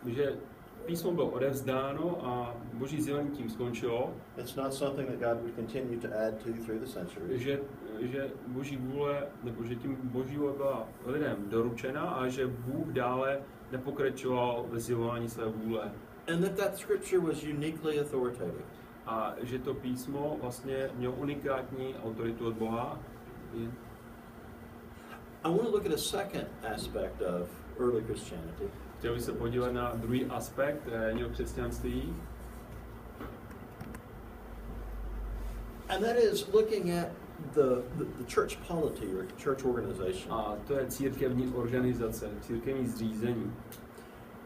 že písmo bylo odevzdáno a Boží zjevení tím skončilo. It's not something that God would continue to add to through the centuries. Že Boží vůle, nebo že tím Boží vůle byla lidem doručena a že Bůh dále nepokračoval ve zjevování své vůle. And that scripture was uniquely authoritative. A že to písmo vlastně mělo unikátní autoritu od Boha. I want to look at a second aspect of early Christianity. Chtěl bych se podívat na druhý aspekt ranního křesťanství. And that is looking at the church polity or church organization. A to je církevní organizace, církevní zřízení.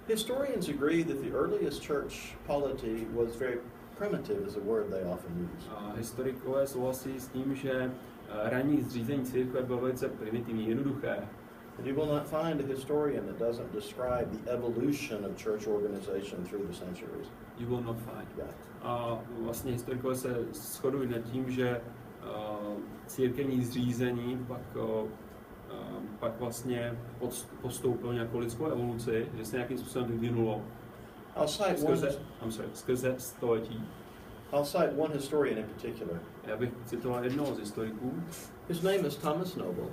Historians agree that the earliest church polity was very primitive, is a word they often use. A historikové souhlasí s tím, že ranní zřízení církve bylo velice primitivní, jednoduché. And you will not find a historian that doesn't describe the evolution of church organization through the centuries. You will not find. Yeah. A vlastně historikové se shodují nad tím, že církevní zřízení pak vlastně postoupilo nějakou lidskou evoluci, že se nějakým způsobem vyvinulo skrze století. I'll cite one historian in particular. Já bych citoval jednoho z historiků. His name is Thomas Noble.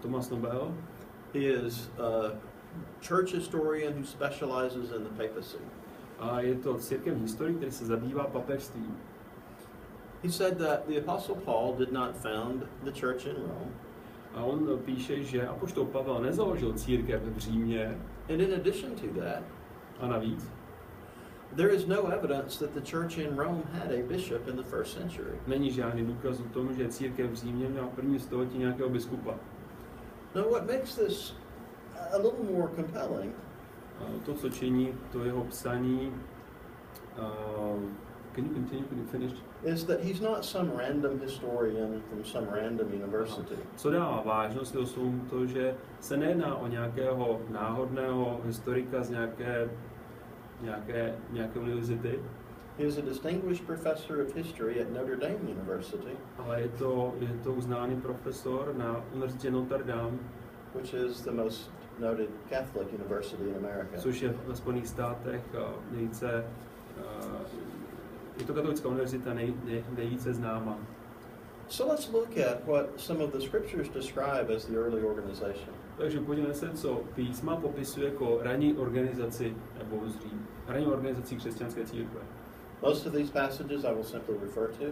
Thomas Nobel. He is a church historian who specializes in the papacy. A je to církevní historik, který se zabývá papežstvím. He said that the Apostle Paul did not found the church in Rome. A on píše, že apoštol Pavel nezaložil církev v Římě. And in addition to that, a navíc, there is no evidence that the church in Rome had a bishop in the first century. Není žádný důkaz o tom, že církev v Římě měla v prvním století nějakého biskupa. Now what makes this a little more compelling? To, co činí to jeho psaní, can you finish? Is that he's not some random historian from some random university. Co dává vážnost to, že se nejedná o nějakého náhodného historika z nějaké univerzity. He is a distinguished professor of history at Notre Dame University. Ale je to uznáný profesor na univerzitě Notre Dame, which is the most noted Catholic university in America. Což je ve Spojených státech nejvíce je to katolická univerzita nejvíce známá. So let's look at what some of the scriptures describe as the early organization. Takže podívejme se, co písma popisuje jako ranní organizaci nebo ranní organizaci křesťanské církve. Most of these passages I will simply refer to.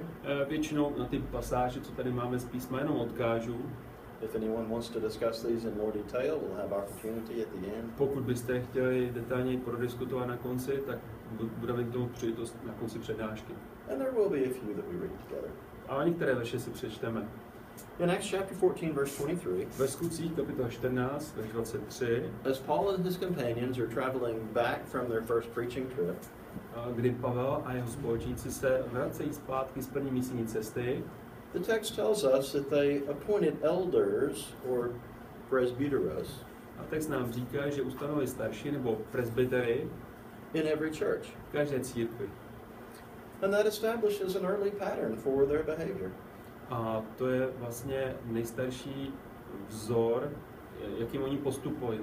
Většinou na ty pasáže, co tady máme z písma, jenom odkážu. If anyone wants to discuss these in more detail, we'll have opportunity at the end. Pokud byste chtěli detailněji prodiskutovat na konci, tak budeme k tomu příležitost na konci přednášky. And there will be a few that we read together. A některé verše si přečteme. In Acts chapter 14 verse 23. Ve Skutcích kapitola 14 verš 23. As Paul and his companions are traveling back from their first preaching trip. Kdy Pavel a jeho společníci se vracejí zpátky z první misijní cesty. The text tells us that they appointed elders or presbyteros. A text nám říká, že ustanovili starší nebo presbytery in every church. V každé církvi. And that establishes an early pattern for their behavior. A to je vlastně nejstarší vzor,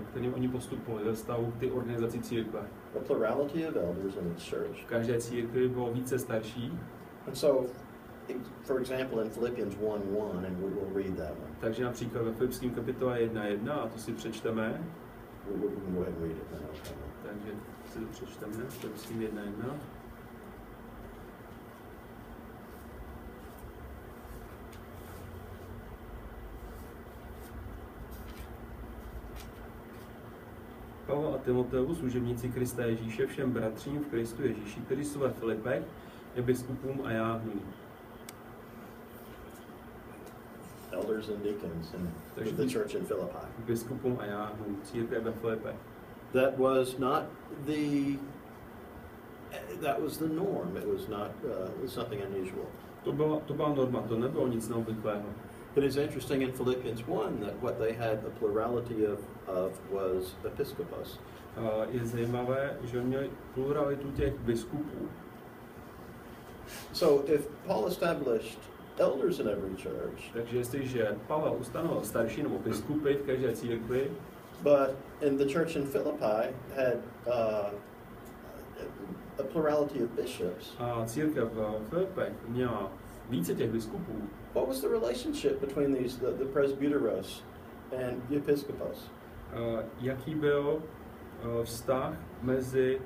kterým oni postupovali ve vztahu k té organizaci církve. A plurality of elders in each church. V každé církvi bylo více starší. And so, for example, in Philippians 1:1, and we will read that one. Takže například ve Filipským kapitole 1:1, a to si přečteme. We can go ahead and read it now. Takže si to přečteme, Filipským 1:1. Pavel a Timoteus, služebníci Krista Ježíše, všem bratřím v Kristu Ježíši, kteří jsou ve Filipech, je biskupům a jáhnům. Elders and deacons in the church in Philippi. Biskupům a jáhnům, církev ve Filipech. That was the norm. It was not something unusual. To byla norma, to nebylo nic neobvyklého. It is interesting in Philippians 1 that what they had a plurality of was episkopos. Je zajímavé, že měli pluralitu těch biskupů. So if Paul established elders in every church, takže jestliže Pavel ustanovil starší nebo biskupy v každé církvi, but in the church in Philippi had plurality of bishops, a církev v Filipech měla více těch biskupů, what was the relationship between the presbyteros and the episcopos? Jaký byl vztah mezi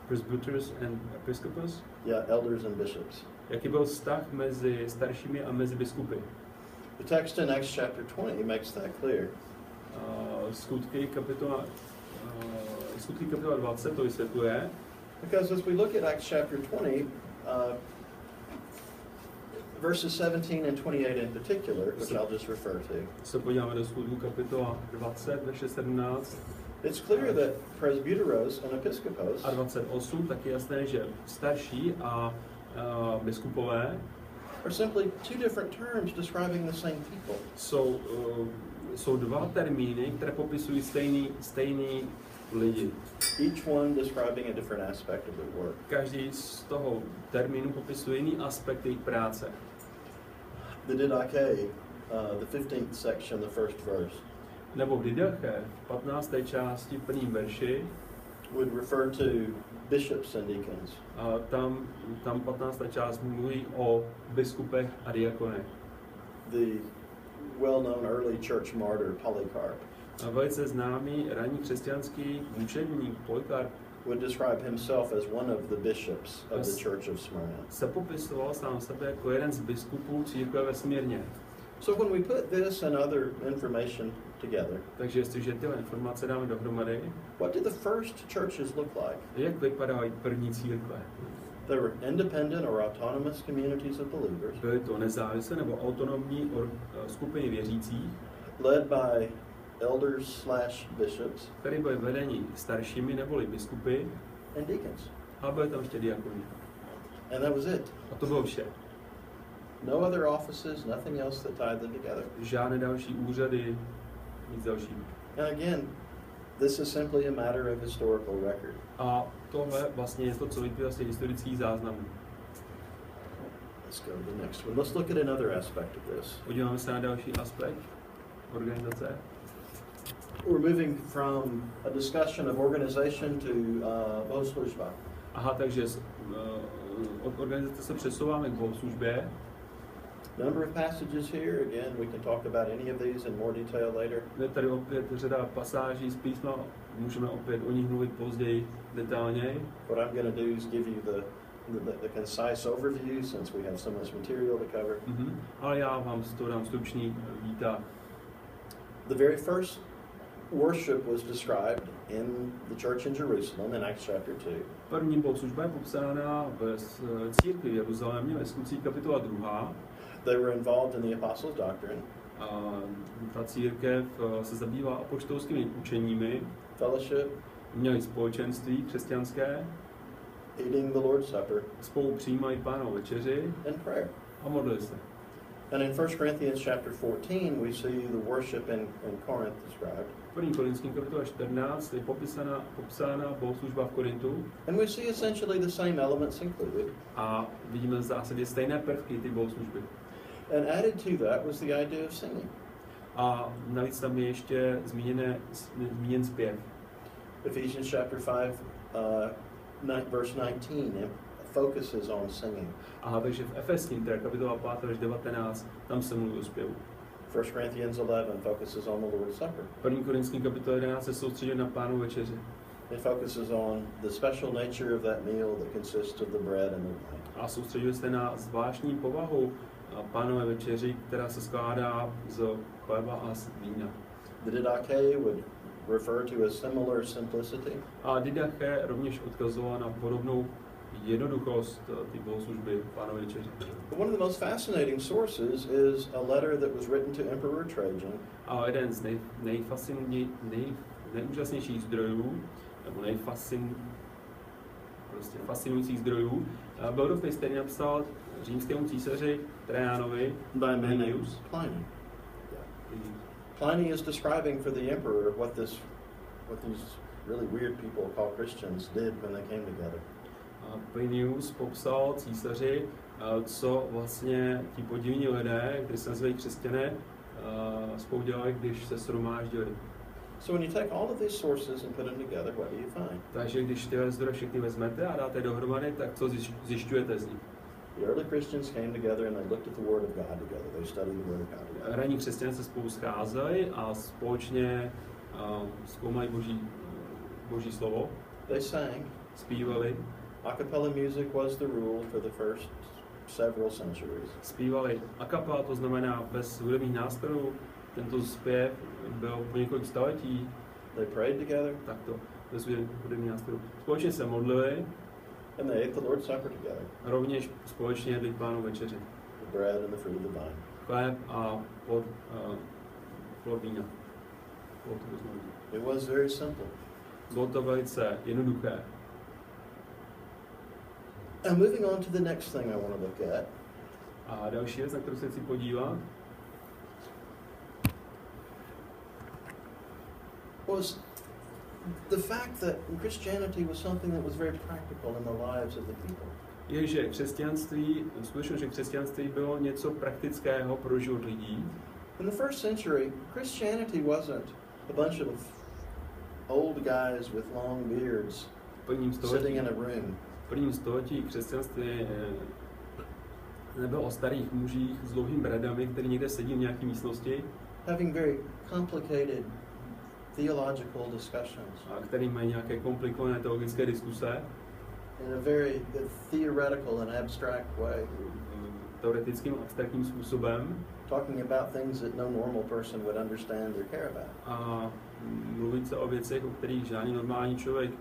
presbyters and episcopos? Yeah, elders and bishops. Jaký byl vztah mezi staršími a mezi biskupy? The text in Acts chapter 20 makes that clear. Skutky kapitola 20 to vysvětluje. Because as we look at Acts chapter 20, verses 17 and 28 in particular, which I'll just refer to. Se podíváme do Skutků kapitola 20, verše 17. It's clear that presbyteros and episcopos A 28, tak je jasné, že starší a biskupové are simply two different terms describing the same people. Jsou dva termíny, které popisují stejný lidi. Each one describing a different aspect of their work. Každý z toho termínu popisuje jiný aspekt jejich práce. The didache, the 15th section, the first verse, Nebo v didache, v 15. části, v prvním verši, would refer to bishops and deacons. a tam 15. část mluví o biskupech a diakonech. The well-known early church martyr Polycarp A velice známý ranní křesťanský mučedník Polycarp would describe himself as one of the bishops of the church of Smyrna. se popisoval sám sebe jako jeden z biskupů církve ve Smyrně. So when we put this and other information together, Takže jestliže tyhle informace dáme dohromady, what did the first churches look like? jak vypadaly první církve? They were independent or autonomous communities of believers, Byly to nezávislé nebo autonomní skupiny věřících, led by elders/bishops které byly vedeni staršími neboli biskupy, and deacons. a byly tam ještě diakoni. And that was it. A to bylo vše. No other offices, nothing else that tied them together. Žádné další úřady, nic dalšího. And again, this is simply a matter of historical record. A tohle vlastně je to, co vyplývá z těch historických záznamů. Let's go to the next one. Let's look at another aspect of this. Podíváme se na další aspekt organizace. We're moving from a discussion of organization to bohoslužba. Aha, takže od organizace se přesouváme k bohoslužbě. Number of passages here. Again, we can talk about any of these in more detail later. Je tady opět řada pasáží z písma, můžeme opět o nich mluvit později detailněji. What I'm going to do is give you the concise overview since we have so much material to cover. Ale já vám z toho dám stručný výtah. The very first worship was described in the church in Jerusalem in Acts chapter 2. První bohoslužba je popsána v církvi v Jeruzalémě ve Skutcích kapitola 2. They were involved in the apostles' doctrine, A ta církev se zabývá apoštolskými učeními, fellowship, měli společenství křesťanské, eating the Lord's Supper, spolu přijímají Pánovu večeři and prayer. a modlili se. And in 1 Corinthians chapter 14, we see the worship in Corinth described. V 1. Korinským kapitole 14 je popsána bohoslužba v Korintu And we see essentially the same elements included. a vidíme v zásadě stejné prvky ty bohoslužby. And added to that was the idea of singing. A navíc tam je ještě zmíněn zpěv. Ephesians chapter 5, verse 19, focuses on singing. Aha, takže v Efeským, teda kapitola 5 až 19, tam se mluví o zpěvu. 1 Corinthians 11 focuses on the Lord's Supper. 1. Korinským kapitola 11 se soustředí na Pánovu večeři. It focuses on the special nature of that meal that consists of the bread and the wine. A soustředuje se na zvláštní povahu Pánové večeři, která se skládá z chleba a z vína. The didache would refer to a similar simplicity. A didache rovněž odkazovala na podobnou jednoduchost ty bohoslužby Pánové večeři. But one of the most fascinating sources is a letter that was written to Emperor Trajan. A jeden z nejúžasnějších zdrojů, nebo fascinujících zdrojů, byl dopis, který napsal římskému císaři Trajanovi By Plinius. Pliny is describing for the emperor what these really weird people called Christians did when they came together. Plinius popsal císaři, co vlastně ti podivní lidé, kteří se nazývají křesťané, spolu dělali, když se shromáždili. So when you take all of these sources and put them together, what do you find? Takže když tyhle zdroje všechny vezmete a dáte dohromady, tak co zjišťujete z nich? The early Christians came together and they looked at the Word of God together. They studied the Word of God together. Ranní křesťané se spolu scházeli a společně zkoumají Boží slovo. They sang. Zpívali. A cappella music was the rule for the first several centuries. Zpívali a cappella, to znamená bez hudebních nástrojů. Tento zpěv byl po několik staletí. They prayed together. Takto, bez hudebních nástrojů. Společně se modlili. And they ate the Lord's Supper together. Rovněž společně jedli Pánovu večeři. The bread and the fruit of the vine. Chléb a plod vína. It was very simple. Bylo to velice jednoduché. And moving on to the next thing I want to look at. A další věc, na kterou se chci podívat, was the fact that Christianity was something that was very practical in the lives of the people. Je, že skutečně, že křesťanství bylo něco praktického pro život lidí. In the first century, Christianity wasn't a bunch of old guys with long beards sitting in a room. V prvním století křesťanství nebylo o starých mužích s dlouhými bradami, který někde sedí v nějaké místnosti. Having very complicated theological discussions. A který mají nějaké komplikované teologické diskuse. In a very theoretical and abstract way. Teoretickým abstraktním způsobem. Talking about things that no normal person would understand or care about. A mluvit se o věcech, o kterých žádný normální člověk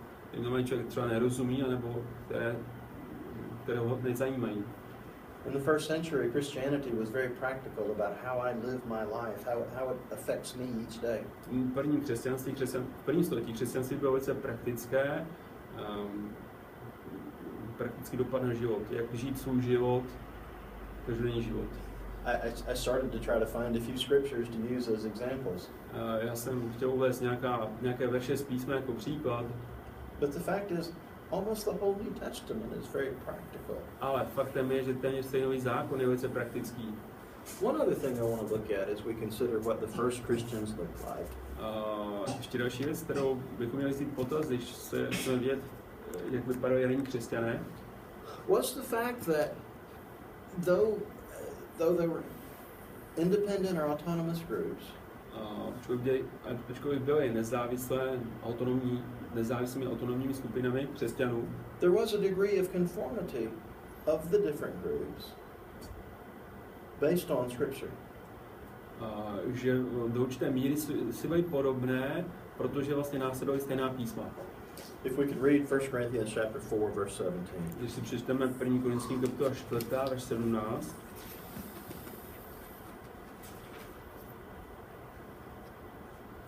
třeba nerozumí, anebo které ho nezajímají. In the first century, Christianity was very practical about how I live my life, how it affects me each day. V prvním století křesťanství bylo velice praktické, praktický dopad na život, jak žít svůj život, každodenní život. I started to try to find a few scriptures to use as examples. Já jsem chtěl uvést nějaké verše z písma jako příklad. But the fact is, almost the whole New Testament is very practical. Ale faktem je, že téměř celý Nový zákon je velice praktický. One other thing I want to look at is we consider what the first Christians looked like. Ještě další věc, kterou bychom měli vzít potaz, když se chceme vědět, jak vypadaly ranní křesťané, was the fact that though they were independent or autonomous groups, ačkoliv byly nezávislými autonomními skupinami křesťanů, there was a degree of conformity of the different groups based on Scripture. Že do určité míry si byly podobné, protože vlastně následovaly stejná písma. If we could read 1 Corinthians chapter 4 verse 17. Když si přečteme 1. Korinským kapitola 4. verš 17.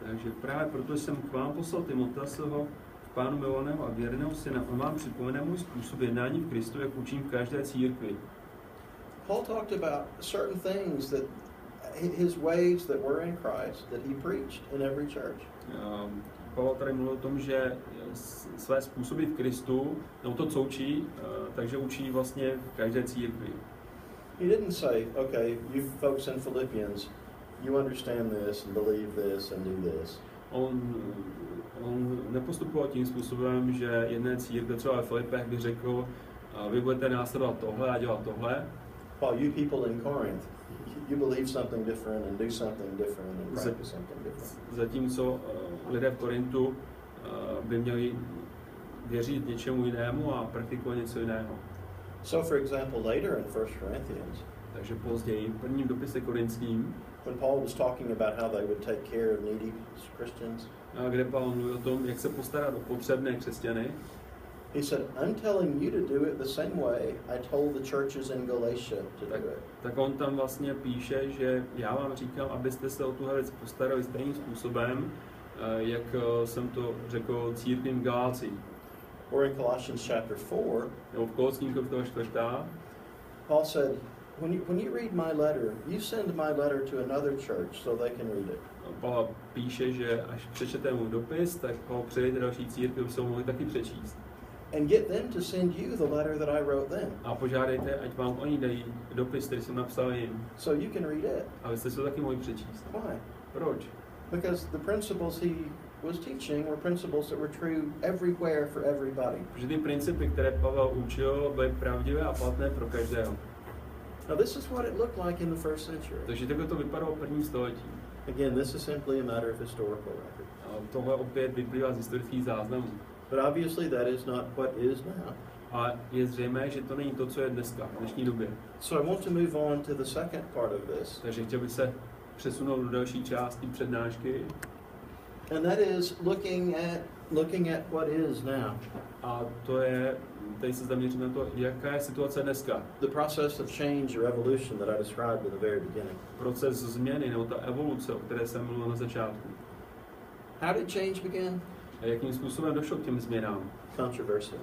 Takže právě proto jsem k vám poslal Timota, svého Pánu milovaného a věrného syna, a vám připomene můj způsob jednání v Kristu, jak učím v každé církvi. Paul talked about certain things that his ways that were in Christ that he preached in every church. Pavel tady mluvil o tom, že své způsoby v Kristu, no to, co učí, takže učí vlastně v každé církvi. He didn't say, okay, you folks in Philippians, you understand this and believe this and do this. On nepostupoval tím způsobem, že jedné církve třeba ve Filipech by řekl, vy budete následovat tohle a dělat tohle. Well, you people in Corinth, you believe something different and do something different and practice something different. Zatímco lidé v Korintu by měli věřit něčemu jinému a praktikovat něco jiného. So, for example, later in 1 Corinthians, takže později v prvním dopise korinským, when Paul was talking about how they would take care of needy Christians, kde Pavel mluví o tom, jak se postarat o potřebné křesťany, he said, I'm telling you to do it the same way I told the churches in Galatia to do it. Tak on tam vlastně píše, že já vám říkám, abyste se o tuhle věc postarali stejným způsobem, jak jsem to řekl církvím v Galácii. Or in Colossians chapter 4, nebo v Koloským kapitole 4, Paul said, when you read my letter, you send my letter to another church so they can read it. Pavel píše, že až přečtete můj dopis, tak ho předejte další církvi, aby se ho mohli taky přečíst. And get them to send you the letter that I wrote them. A požádejte, ať vám oni dají dopis, který jsem napsal jim. So you can read it. Abyste se to taky mohli přečíst. Why? Proč? Because the principles he was teaching were principles that were true everywhere for everybody. Protože ty principy, které Pavel učil, byly pravdivé a platné pro každého. Now this is what it looked like in the first century. Takže takhle to vypadalo v prvním století. Again, this is simply a matter of historical record. A tohle opět vyplývá z historických záznamů. But obviously that is not what is now. A je zřejmé, že to není to, co je dneska, v dnešní době. So I want to move on to the second part of this. Takže chtěl bych se přesunout do další části přednášky. And that is looking at what is now. A to je, tady se zaměřím na to, jaká je situace dneska. The process of change or evolution that I described in the very beginning. Proces změny, nebo ta evoluce, o které jsem mluvil na začátku. How did change begin? A jakým způsobem došlo k těm změnám? Controversy.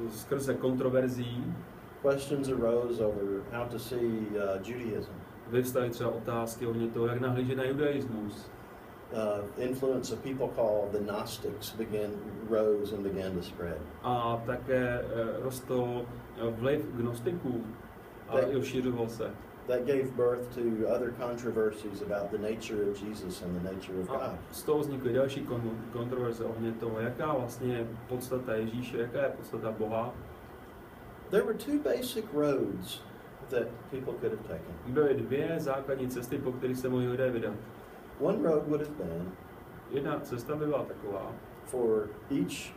Skrze kontroverzí. Questions arose over how to see Judaism. Vyvstaly třeba otázky ohledně toho, jak nahlížet na judaismus. Influence of people called the Gnostics rose and began to spread. A také rostl vliv gnostiků a rozšířoval se. That gave birth to other controversies about the nature of Jesus and the nature of God. Z toho vznikly další kontroverze ohledně toho, jaká vlastně je podstata Ježíše, jaká je podstata Boha. There were two basic roads that people could have taken. Byly dvě základní cesty, po kterých se mohli lidé vydat. One road would have been Jedna cesta by byla taková, for each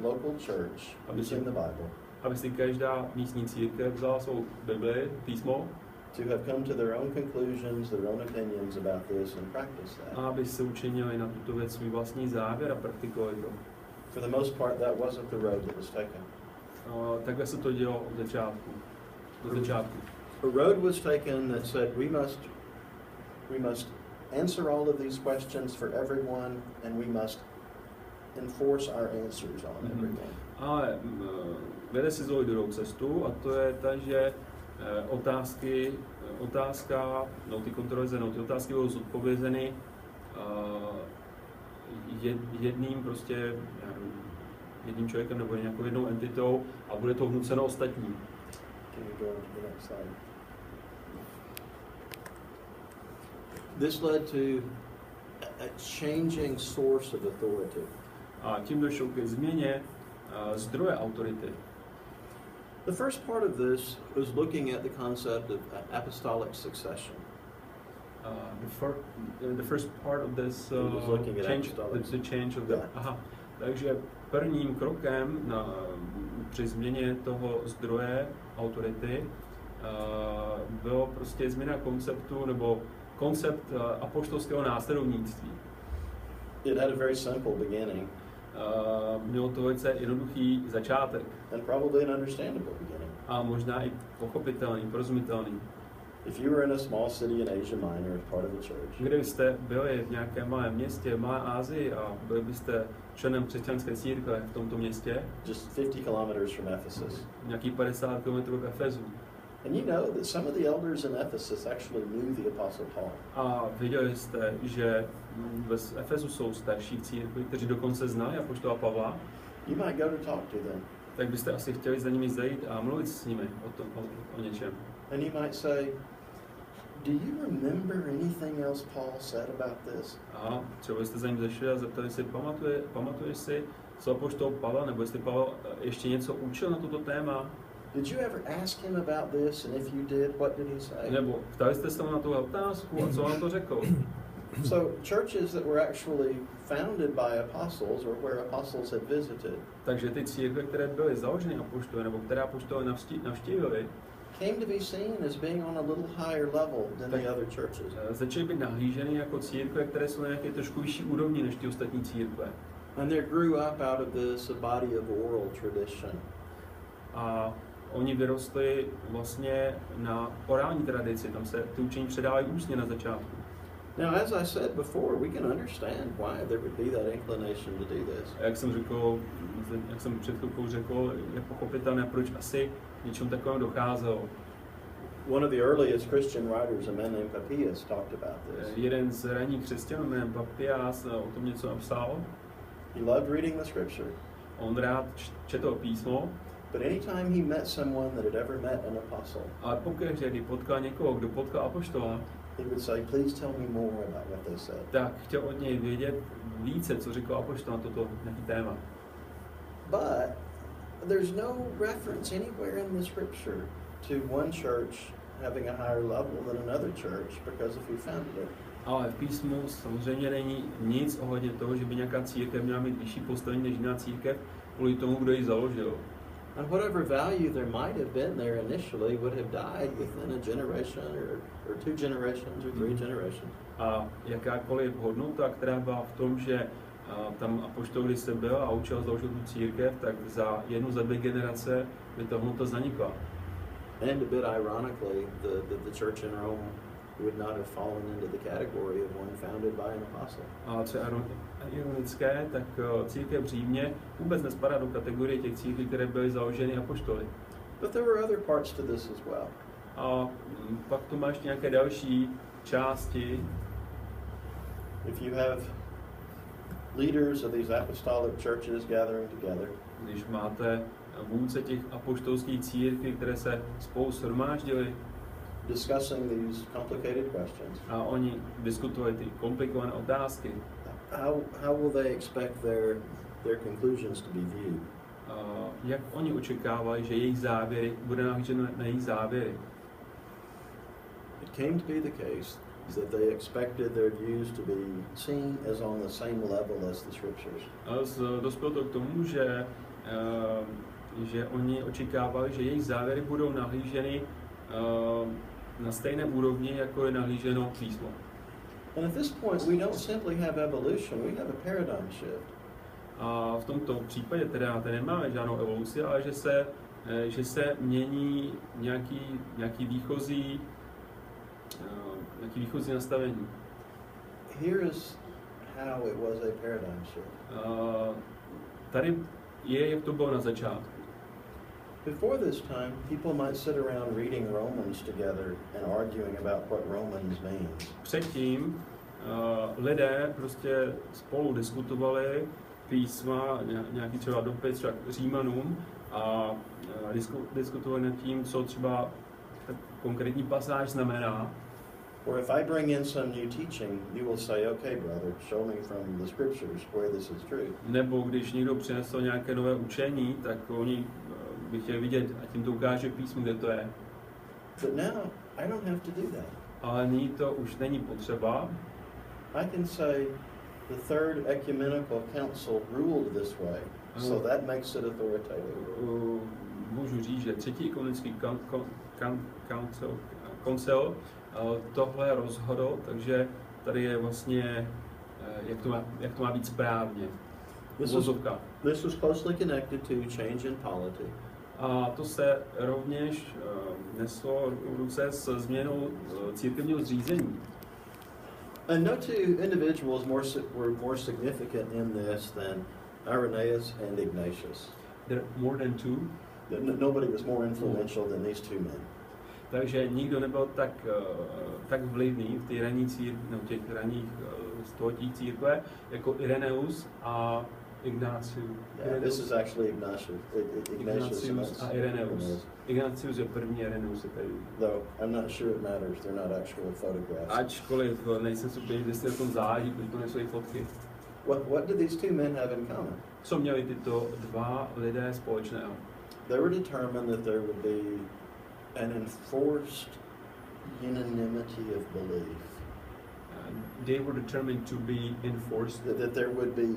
local church using the Bible aby si každá místní církev vzala svou Bibli, písmo, to have come to their own conclusions, their own opinions about this and practice that. a aby se učinili na tuto věc svůj vlastní závěr a praktikovali to. For the most part, that wasn't the road that was taken. Takhle se to dělo od začátku. Do začátku. A road was taken that said we must answer all of these questions for everyone, and we must enforce our answers on everyone. Ale vede si zvolit druhou cestu, a to je ta, že ty kontroverze, ty otázky budou zodpovězeny jedním člověkem nebo nějakou jednou entitou a bude to vnuceno ostatním. This led to a changing source of authority. A tím došlo ke změně zdroje autority. The first part of this was looking at the concept of apostolic succession. The first part of this change of the. Aha. Takže prvním krokem při změně toho zdroje autority bylo prostě změna konceptu nebo koncept apoštolského následovnictví. It had a very simple beginning. Mělo to velice jednoduchý začátek. And probably an understandable beginning. A možná i pochopitelný, porozumitelný. If you were in a small city in Asia Minor as part of a church. Kdybyste byli v nějakém malém městě, v Malé Asii a byli byste členem křesťanské církve v tomto městě. Just 50 kilometers from Ephesus. Nějakých 50 km od Efezu. And you know that some of the elders in Ephesus actually knew the Apostle Paul. A viděli jste, že v Efezu jsou starší v církvi, kteří dokonce znali apoštola Pavla. You might go to talk to them. Tak byste asi chtěli za nimi zajít a mluvit s nimi o něčem. And you might say, do you remember anything else Paul said about this? A třeba jste za ním zašli a zeptali si, pamatuješ si, co apoštol Pavel, nebo jestli Pavel ještě něco učil na toto téma? Did you ever ask him about this, and if you did, what did he say? Nebo ptali jste se na tu otázku a co vám to řekl? So churches that were actually founded by apostles or where apostles had visited. Takže ty církve, které byly založeny apoštoly nebo které apoštoly navštívili, came to be seen as being on a little higher level than the other churches. Začaly být nahlíženy jako církve, které jsou na nějaké trošku vyšší úrovni než ty ostatní církve. And there grew up out of this a body of oral tradition. A oni vyrostli vlastně na orální tradici, tam se ty učení předávají ústně na začátku. Now, as I said before, we can understand why there would be that inclination to do this. Jak jsem před chvilkou řekl, je pochopitelné, proč asi něčemu takovému docházelo. One of the earliest Christian writers, a man named Papias, talked about this. Jeden z raných křesťanů jménem Papias o tom něco napsal. He loved reading the scripture. On rád četl písmo. But anytime he met someone that had ever met an apostle, ale pokaždé, kdy potkal někoho, kdo potkal apoštola, he would say, please tell me more about what they said. Tak chtěl od něj vědět více, co řekl apoštol na toto nějaký téma. But there's no reference anywhere in the scripture to one church having a higher level than another church because of who founded it. Ale v písmu samozřejmě není nic ohledně toho, že by nějaká církev měla mít vyšší postavení než jiná církev kvůli tomu, kdo ji založil. And whatever value there might have been there initially would have died within a generation or two generations or three generations. A jakákoliv hodnota, která byla v tom, že tam apoštol, když se byl a učil založit tu církev, tak za jednu, za 2 generace by ta hodnota zanikla. And a bit ironically, the church in Rome would not have fallen into the category of one founded by an apostle. A co je ironické, tak církev v Římě vůbec nespadá do kategorie těch církví, které byly založeny apoštoly. But there were other parts to this as well. A pak tu máš nějaké další části. If you have leaders of these apostolic churches gathering together, Když máte vůdce těch apoštolských církví, které se spolu shromáždily, discussing these complicated questions, a oni diskutovali ty komplikované otázky, how will they expect their conclusions to be viewed? Jak oni očekávají, že jejich závěry, bude nahlíženo na jejich závěry. It came to be the case that they expected their views to be seen as on the same level as the scriptures. Dospělo to k tomu, že oni očekávali, že jejich závěry budou nahlíženy na stejné úrovni, jako je nahlíženo písmo. And at this point we don't simply have evolution, we have a paradigm shift. A v tomto případě teda nemáme žádnou evoluci, ale že se mění nějaký výchozí nastavení. Here is how it was a paradigm shift. Tady je, jak to bylo na začátku. Before this time, people might sit around reading Romans together and arguing about what Romans means. Předtím lidé prostě spolu diskutovali písma, nějaký třeba dopis třeba Římanům a diskutovali nad tím, co třeba konkrétní pasáž znamená. Or if I bring in some new teaching, you will say, okay, brother, show me from the scriptures where this is true. Nebo když někdo přinesl nějaké nové učení, tak oni by chtěli vidět a tím to ukáže písmu, kde to je. But now, I don't have to do that. Ale nyní to už není potřeba. I can say the Third Ecumenical Council ruled this way, so that makes it authoritative. Můžu říct, že třetí ekumenický koncil tohle rozhodl, takže tady je vlastně, jak to má být správně. This was closely connected to change in polity. A to se rovněž neslo v ruce s změnou církevního zřízení. And no two individuals were more significant in this than Irenaeus and Ignatius. There more than two? Nobody was more influential than these two men. Takže nikdo nebyl tak vlivný v těch raných stoletích církve jako Ireneus a Ignatius. Yeah, this is actually Ignatius a Ireneus. Ignatius je první, Ireneus je tady. Though I'm not sure it matters, they're not actual photographs. Ačkoliv nejsem si úplně jestli o tom záleží, protože to nejsou jejich fotky. What did these two men have in common? Co měli tyto dva lidé společného? They were determined that there would be an enforced unanimity of belief. They were determined to be enforced. That there would be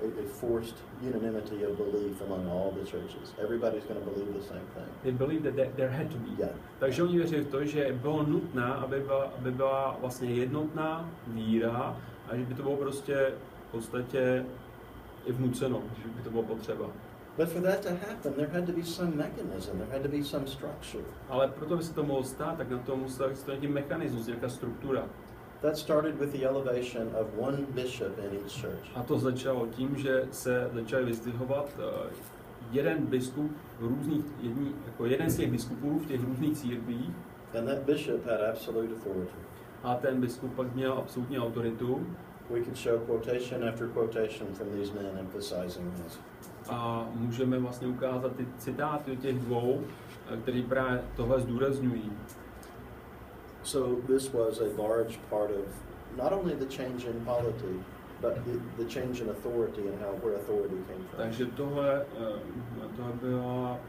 a forced unanimity of belief among all the churches. Everybody's going to believe the same thing. They believed that there had to be. Yeah. Takže oni věřili v to, že bylo nutné, aby byla vlastně jednotná víra a že by to bylo prostě v podstatě i vnuceno, že by to bylo potřeba. But for that to happen, there had to be some mechanism, there had to be some structure. Ale proto, aby se to mohlo stát, tak na to musel existovat nějaký mechanismus, nějaká struktura. That started with the elevation of one bishop in each church. A to začalo tím, že se začali vyzdvihovat jeden biskup v různých, jeden z těch biskupů v těch různých církvích. And that bishop had absolute authority. A ten biskup pak měl absolutní autoritu. We could show quotation after quotation from these men emphasizing this. A můžeme vlastně ukázat ty citáty od těch dvou, kteří právě tohle zdůrazňují. So this was a large part of not only the change in polity, but the change in authority and where authority came from. Takže tohle bylo,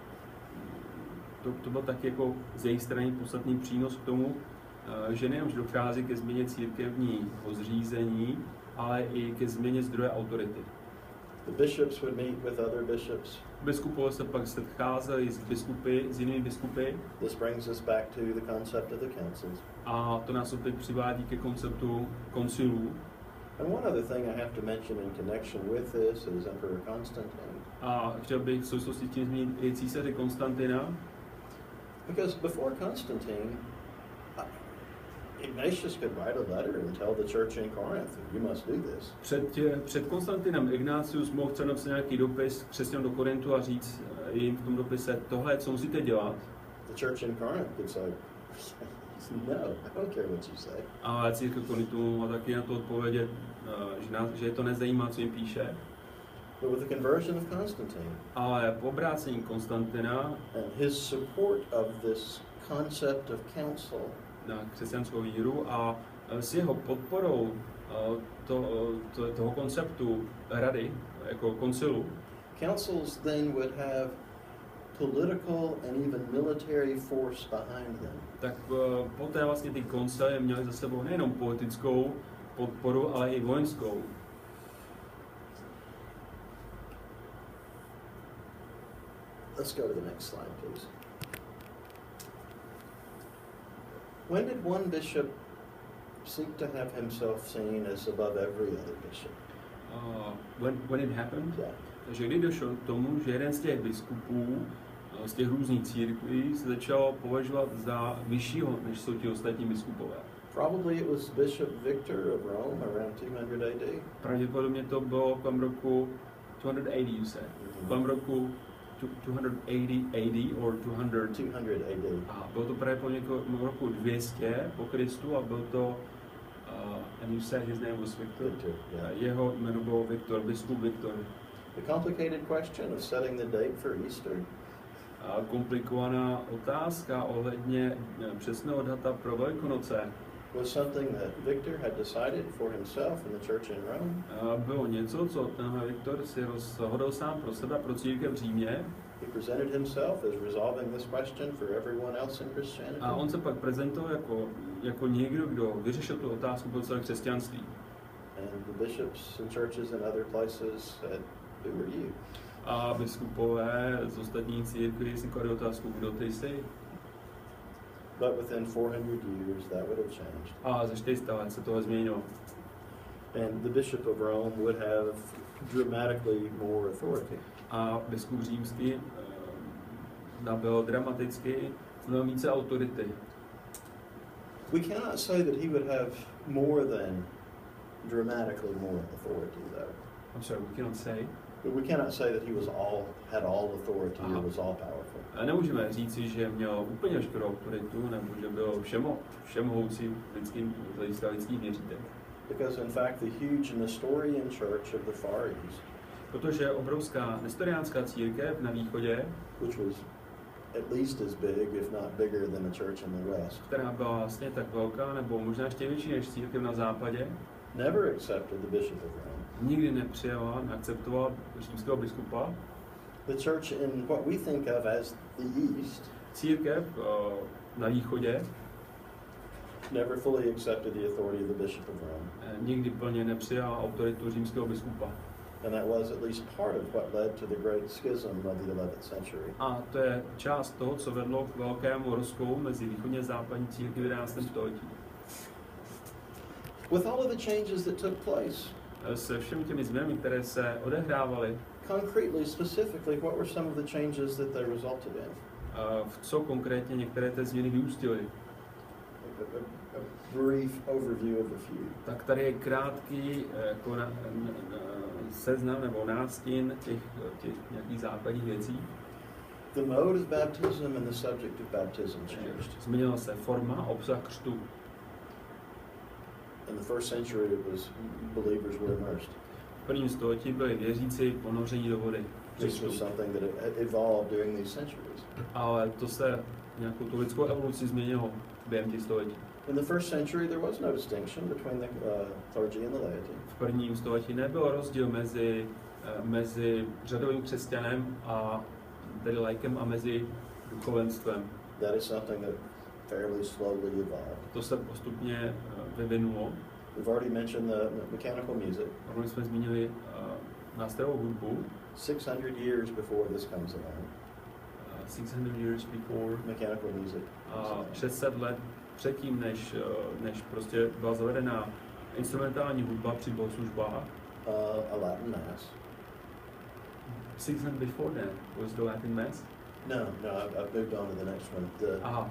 to byl taky jako z jejich strany podstatný přínos k tomu, že nejenže dochází ke změně církevního zřízení, ale i ke změně zdroje autority. The bishops would meet with other bishops. Biskupové se pak scházeli s jinými biskupy. This brings us back to the concept of the councils. A to nás opět přivádí ke konceptu koncilů. And one other thing I have to mention in connection with this is Emperor Constantine. A chtěl bych v souvislosti s tím zmínit i císaře Konstantina. Because before Constantine, Ignatius could write a letter and tell the church in Corinth, you must do this. Před Konstantinem Ignatius mohl třeba napsat nějaký dopis křesťanům do Korintu a říct jim v tom dopise, tohle, co musíte dělat. The church in Corinth could say, no, I don't care what you say. A církev Korintu mohla taky na to odpovědět, že je to nezajímá, co jim píše. But with the conversion of Constantine, ale po obrácení Konstantina and his support of this concept of council, na křesťanskou víru a s jeho podporou toho konceptu rady, jako koncilu, councils then would have political and even military force behind them. Tak poté vlastně ty koncily měly za sebou nejenom politickou podporu, ale i vojenskou. Let's go to the next slide, please. When did one bishop seek to have himself seen as above every other bishop? When it happened? Yeah. Takže kdy došlo k tomu, že jeden z těch biskupů z těch různých církví se začal považovat za vyššího, než jsou ti ostatní biskupové. Probably it was Bishop Victor of Rome around 200 AD. Pravděpodobně to bylo kolem roku 280, you said. Kolem roku 280 AD or 200 AD. A bylo to pravděpodobně roku 200 po Kristu a byl to and you said his name was Victor. Yeah. Jeho jméno bylo Viktor, biskup Viktor. The complicated question of setting the date for Easter. Komplikovaná otázka ohledně přesného data pro Velikonoce. Was something that Victor had decided for himself in the church in Rome. Bylo něco, co tenhle Viktor si rozhodl sám pro sebe, pro církev v Římě. He presented himself as resolving this question for everyone else in Christianity. A on se pak prezentoval jako někdo, kdo vyřešil tu otázku pro celé křesťanství. And the bishops and churches in other places said, who are you? A biskupové z ostatních církví si kladli otázku, kdo ty jsi? But within 400 years that would have changed. A za 400 let se toho změnilo. And the bishop of Rome would have dramatically more authority. A biskup římský nabyl dramaticky mnohem více autority. We cannot say that he would have more than dramatically more authority, though. I'm sorry, we cannot say. But we cannot say that he had all authority or was all powerful. A nemůžeme říci, že měl úplně veškerou autoritu, nebo že byl všemohoucí lidských měřítek. Because in fact the huge Nestorian church of the Far East, protože obrovská nestoriánská církev na východě, which was at least as big, if not bigger, than the church in the West, která byla vlastně tak velká, nebo možná ještě větší než církev na západě, never accepted the bishop of Rome. Nikdy nepřijala, neakceptovala římského biskupa. The church in what we think of as the East, církev na východě, never fully accepted the authority of the bishop of Rome. Nikdy plně nepřijala autoritu římského biskupa. And that was at least part of what led to the great schism of the 11th century. A to je část toho, co vedlo k velkému rozkolu mezi východně a západní církví v 11. století. With all of the changes that took place, se všemi těmi změnami, které se odehrávaly, concretely, specifically, what were some of the changes that they resulted in? V co konkrétně některé té změny vyústily? A brief overview of a few. Tak tady je krátký jako seznam nebo nástin těch nějakých základních věcí. The mode of baptism and the subject of baptism changed. Změnila se forma, obsah křtu. In the first century, it was believers were immersed. V prvním století byli věřící ponoření do vody. This was something that evolved during these centuries. Ale to se nějakou tu lidskou evoluci změnilo během těch století. In the first century, there was no distinction between the clergy and the laity. V prvním století nebyl rozdíl mezi řadovým křesťanem a tedy laikem a mezi duchovenstvem. That is something that fairly slowly evolved. To se postupně vyvinulo. We've already mentioned the mechanical music. Rovněž jsme zmínili nástrojovou hudbu. 600 years before this comes along. 600 years before. Mechanical music. 600 let předtím, než prostě byla zavedena instrumentální hudba při bohoslužbách. A Latin mass. 600 before then was the Latin mass? No, I've moved on to the next one. Aha,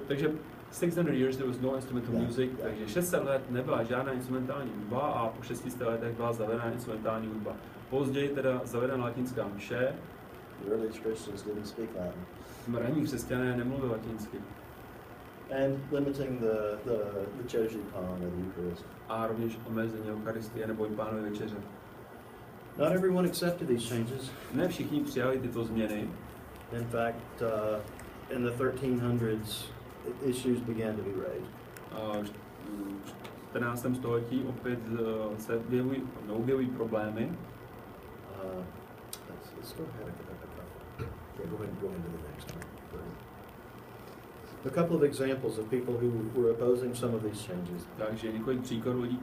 takže 600 years there was no instrumental music, takže 600 let nebyla žádná instrumentální hudba a po 600 letech byla zavedena instrumentální hudba. Později teda zavedena latinská mše. The early Christians didn't speak Latin. Ranní křesťané nemluvili latinsky. And limiting the liturgy or the Eucharist. A rovněž omezení Eucharistie nebo i Pánovy večeře. Not everyone accepted these changes. Ne všichni přijali tyto změny. In fact, in the 1300s, issues began to be raised. V 14. století opět se objevují problémy. Let's go ahead and go into the next one. A couple of examples of people who were opposing some of these changes. Takže několik příkladů lidí,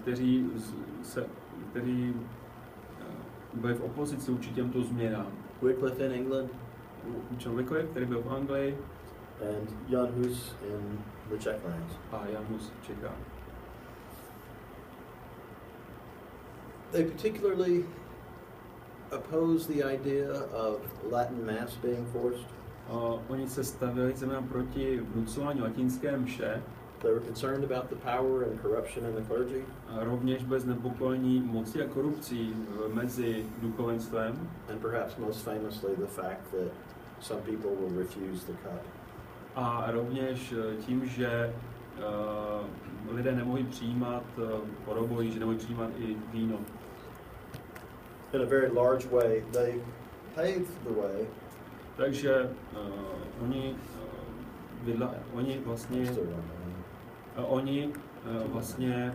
kteří byli v opozici vůči těmto změnám. Wycliffe in England. John Wycliffe, který byl v Anglii. And Jan Hus in the Czech lands. A Jan Hus v Čechách. They particularly oppose the idea of Latin Mass being forced. Oni se stavěli zejména proti vnucování latinské mše. They were concerned about the power and corruption in the clergy. A rovněž byli znepokojení mocí a korupcí mezi duchovenstvem. And perhaps most famously the fact that some people will refuse the cup. A rovněž tím, že lidé nemohli přijímat podobojí, že nemohli přijímat i víno. In a very large way, they paved the way. Takže oni vlastně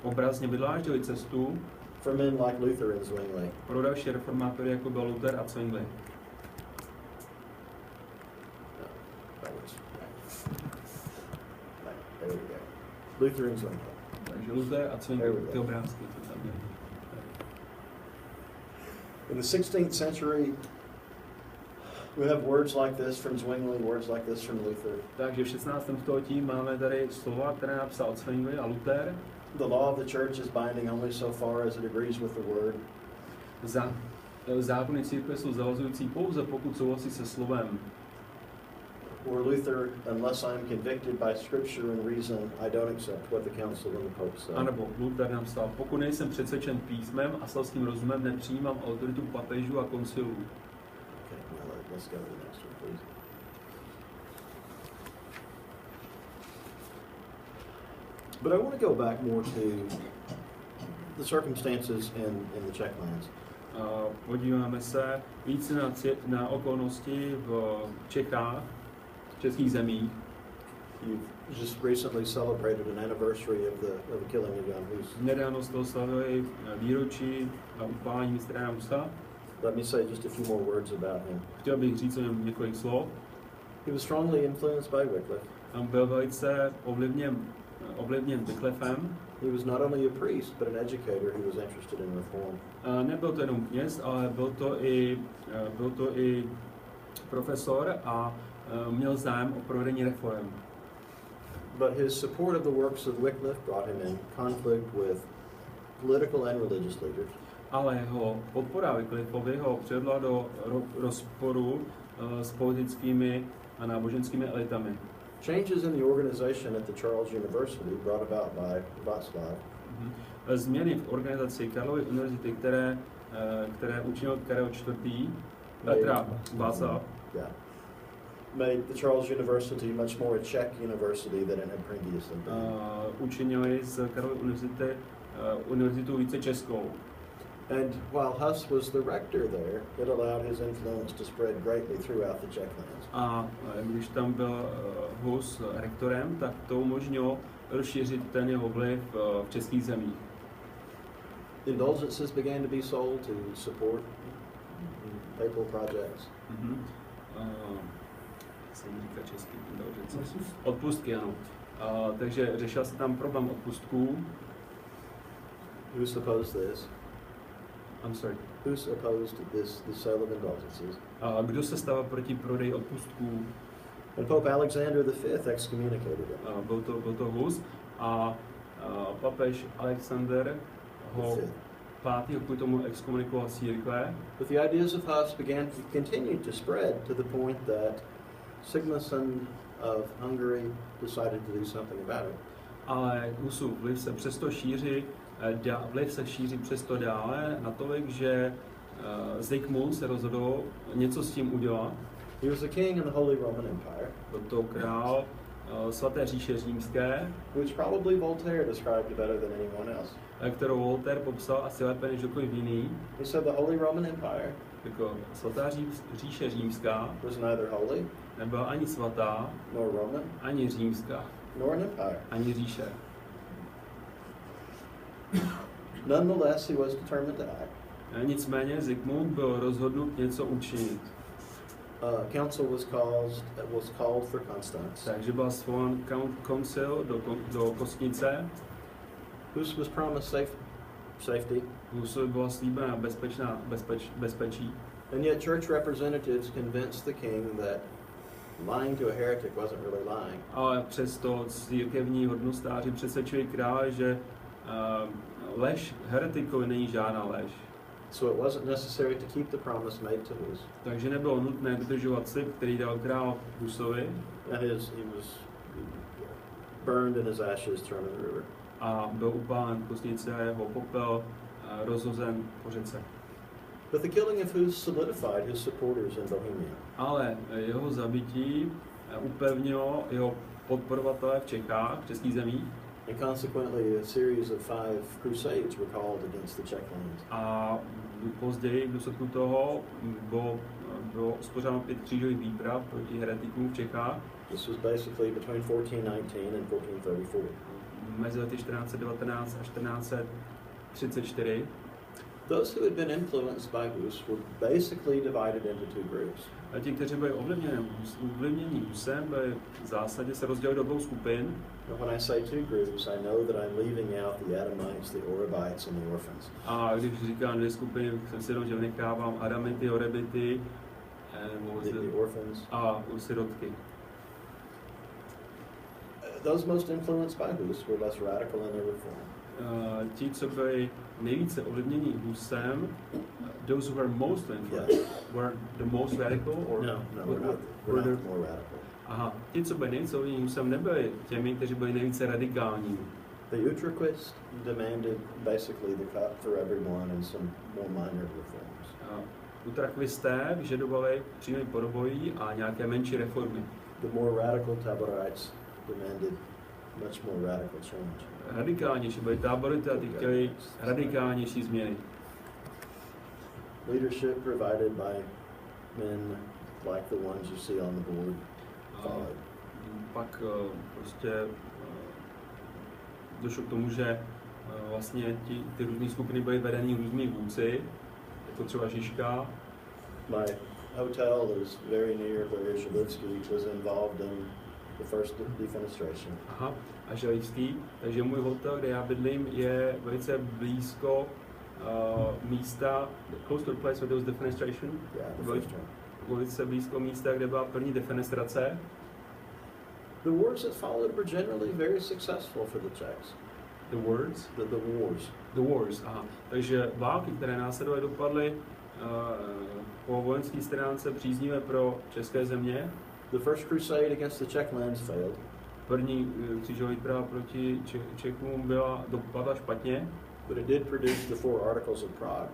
obrazně vydláždili cestu for men like Luther and Zwingli. Pro další reformátory, jako byl Luther a Zwingli. There we go. Luther and Zwingli. Takže Luther a Zwingli, ty obrázky. In the 16th century, we have words like this from Zwingli, words like this from Luther. Takže v 16. století máme tady slova, které napsal Zwingli a Luther. The law of the church is binding only so far as it agrees with the word. Zákony církve jsou zavazující pouze, pokud souhlasí se slovem. Or Luther, unless I am convicted by scripture and reason, I don't accept what the council and the pope say. A nebo Luther napsal, pokud nejsem přesvědčen písmem a selským rozumem, nepřijímám autoritu papežů a koncilů. Okay, now let's go to the next one, please. But I want to go back more to the circumstances in the Czech lands. Podíváme se více na okolnosti v Čechách, v českých zemích. You've just recently celebrated an anniversary of the killing of Jan Hus. Nedávno jste oslavili výročí upálení mistra Jana Husa. Let me say just a few more words about him. Chtěl bych říct o něm několik slov. He was strongly influenced by Wycliffe. Byl velice ovlivněn Wycliffem. He was not only a priest, but an educator who was interested in reform. Nebyl to jenom kněz, ale byl to i profesor a měl zájem o provedení reform. But his support of the works of Wycliffe brought him in conflict with political and religious leaders. Ale jeho podpora Wycliffovi ho přivedla do rozporu s politickými a náboženskými elitami. Changes in the organization at the Charles University brought about by Václav. Změny v organizaci Karlovy univerzity, které učinil Karel IV. Václav. Yeah. Made the Charles University much more a Czech university than it had previously been. Učinili z Karlovy univerzitu více českou. And while Huss was the rector there, it allowed his influence to spread greatly throughout the Czech lands. A když tam byl Hus rektorem, tak to umožnilo rozšířit ten jeho vliv v českých zemích. Indulgences began to be sold to support papal projects. Se jim říká český indulgence. Odpustky, ano. Takže řešil se tam problém odpustků. Who's opposed this? I'm sorry. Who's opposed the sale of indulgences? Kdo se stával proti prodeji odpustků? And Pope Alexander V excommunicated it. Byl to Hus a papež Alexander ho pátý kvůli tomu exkomunikoval církve. But the ideas of Huss continued to spread to the point that Sigismund of Hungary decided to do something about it. Ale Husův vliv se přesto šíří přesto dále natolik, že Zikmund se rozhodl něco s tím udělat. He was a king in the Holy Roman Empire. Byl to král svaté říše římské, which probably Voltaire described better than anyone else. Kterou Voltaire popsal asi lépe než kdokoliv jiný. He said the Holy Roman Empire jako svatá říše římská was neither holy, nebyla ani svatá, nor Roman, ani římská, nor an empire. Ani říše. Nonetheless, he was determined to act. Nicméně Zikmund byl rozhodnut něco učinit. Council was called for Constance. Takže byl svolán koncil do Kostnice. Hus was promised safety. Husovi byla slíbena bezpečí. And yet church representatives convinced the king that lying to a heretic wasn't really lying. Ale přesto církevní hodnostáři přesvědčili krále, že lež heretikovi není žádná lež. So it wasn't necessary to keep the promise made to Hus. Takže nebylo nutné dodržovat slib, který dal král Husovi. And he was burned and his ashes thrown in the river. A byl upálen v Kostnici a jeho popel rozhozen po řece. But the killing of Hus solidified his supporters in Bohemia. Ale jeho zabití upevnilo jeho podporovatele v Čechách, v českých zemích. And consequently, a series of 5 crusades were called against the Czech lands. A později v důsledku toho bylo uspořádáno 5 křížových výprav proti heretikům v Čechách. This was basically between 1419 and 1434. Mezi lety 1419 a 1434. Those who had been influenced by Hus were basically divided into 2 groups. A ti, kteří byli ovlivněni Husem, byli v zásadě se rozdělili do 2 skupin. And when I say 2 groups, I know that I'm leaving out the Adamites, the Orebites, and the orphans. A když říkám 2 skupiny, jsem si jenom, že nechávám Adamity, Orebity, the orphans, a sirotky. Those most influenced by Hus were less radical in their reform. Ti, co byli nejvíce ovlivněni Husem, those who were most influenced, were the most radical, or no, we're not more radical. Aha, ti, co byli nejvíce ovlivněni Husem, nebyli těmi, kteří byli nejvíce radikální. The Utraquists demanded basically the cut for everyone and some more minor reforms. Utrakvisté vyžadovali přímý podobojí a nějaké menší reformy. The more radical Taborites demanded much more radical change. Radikálnější byli Tábority a ty chtěli radikálnější změny. Leadership provided by men like the ones you see on the board. Pak prostě došlo k tomu, že vlastně ty různé skupiny byly vedeny různými vůdci, jako třeba Žižka. My hotel that is very near where Želivský was involved in the first defenestration. Aha, a Želivský. Takže můj hotel, kde já bydlím, je velice blízko místa, close to the place where there was defenestration. Yeah, the first one. Velice blízko místa, kde byla první defenestrace. The wars that followed were generally very successful for the Czechs. The wars? The wars. The wars, aha. Takže války, které následovaly, dopadly po vojenské stránce příznivé pro české země. The first crusade against the Czech lands failed. První křížová výprava proti Čechům dopadla špatně. But it did produce the 4 Articles of Prague.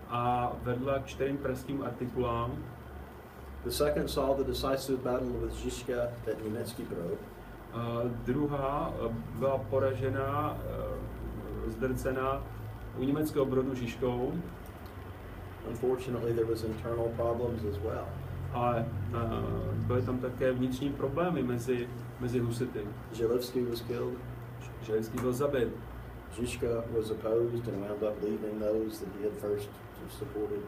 A vedla k 4 pražským artikulám. The second saw the decisive battle with Žižka at Německý Brod. Druhá byla poražena, zdrcena u německého Brodu Žižkou. Unfortunately, there was internal problems as well. Ale byly tam také vnitřní problémy mezi husity. Želivský was killed. Želivský byl zabit. Žižka was opposed and wound up leaving those that he had first supported.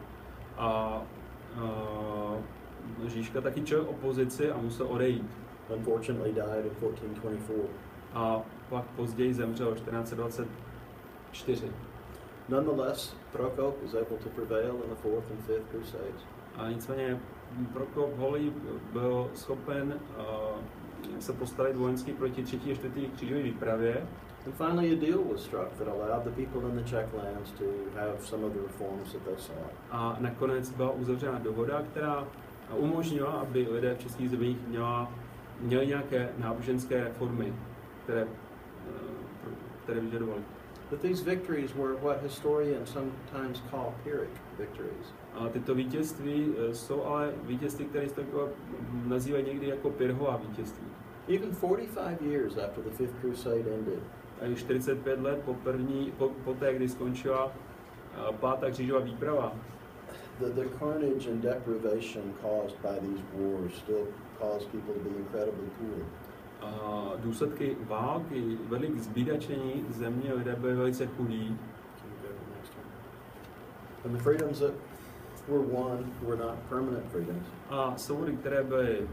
A Žižka taky čelil opozici a musel odejít. Unfortunately died in 1424. A pak později zemřel 1424. Nonetheless, Prokop was able to prevail in the 4th and 5th Crusades. A nicméně Prokop Holý byl schopen se postavit vojensky proti 3. a 4. křížové výpravě. And finally a deal was struck that allowed the people in the Czech lands to have some of the reforms that they sought. A nakonec byla uzavřena dohoda, která umožnila, aby lidé v českých zemích měli nějaké náboženské reformy, které vyžadovali. But these victories were what historians sometimes call Pyrrhic victories. A tyto vítězství jsou ale vítězství, které historikové nazývají někdy jako Pyrrhova vítězství. Even 45 years after the 5th Crusade ended, A 45 let po té, kdy skončila 5. křížová výprava, the carnage and deprivation caused by these wars still caused people to be incredibly poor. Důsledky války vedly k zbídačení země, lidé byli velice chudí. And the freedoms that were won were not permanent freedoms. A svobody, které byly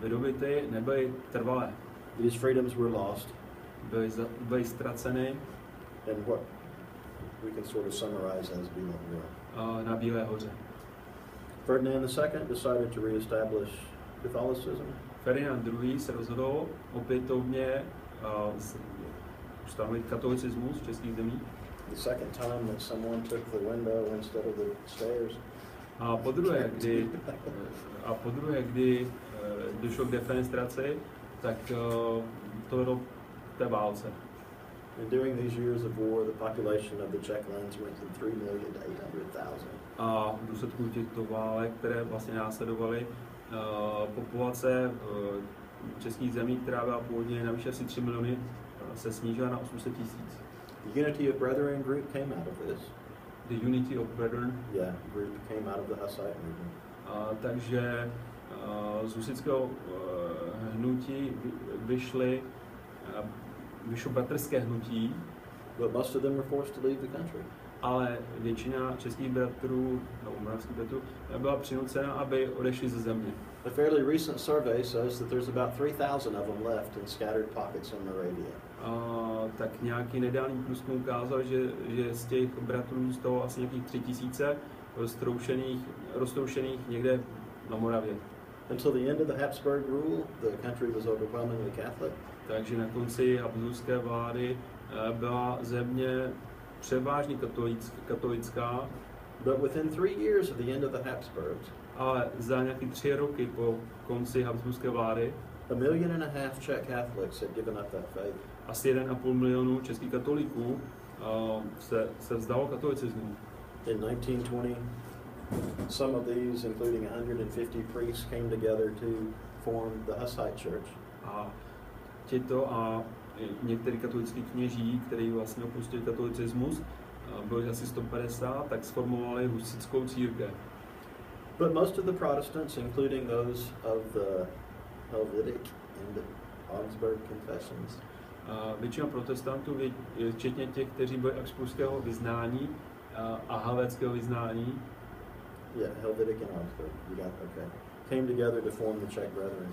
vydobyty, nebyly trvalé. These freedoms were lost. Byly ztraceny And what we can sort of summarize as being war. Na Bílé hoře. Ferdinand II decided to reestablish Catholicism. Ferdinand II. Se rozhodl opětovně ustanovit katolicismus v českých zemích. The second time that someone took the window instead of the stairs. A podruhé, kdy došlo k defenestraci, tak to vedlo k té válce. And during these years of war, the population of the Czech lands went from 3 million to 800,000. A v důsledku těchto válek, které vlastně následovaly, populace českých zemí, která byla původně na výši asi 3 miliony, se snížila na 800 000. The Unity of Brethren group came out of this. The Unity of Brethren. Yeah, group came out of the Hussite movement. Takže z husitského hnutí vyšlo bratrské hnutí, But most of them were forced to leave the country. ale většina českých bratrů, nebo moravských bratrů, byla přinucena, aby odešli ze země. A fairly recent survey says that there's about 3,000 of them left in scattered pockets in Moravia. Tak nějaký nedávný průzkum ukázal, že z těch bratrů zůstalo asi nějakých 3 000 roztroušených někde na Moravě. Until the end of the Habsburg rule, the country was overwhelmingly Catholic. Takže na konci habsburské vlády byla země převážně katolická. But within 3 years of the end of the Habsburgs, ale za nějaký 3 roky po konci habsburské vlády 1.5 million Czech Catholics had given up that faith. asi 1,5 milionu českých katoliků se vzdalo katolicismu. In 1920, some of these, including 150 priests, came together to form the Hussite Church. A tito a některý katolický kněží, kteří vlastně opustili katolicismus, bylo asi 150, tak sformovali husitskou církev. But most of the Protestants, including those of the Helvetic and Augsburg confessions, Většina protestantů, včetně těch, kteří byli habsburského vyznání a helvétského vyznání, Helvetic and Augsburg, came together to form the Czech Brethren.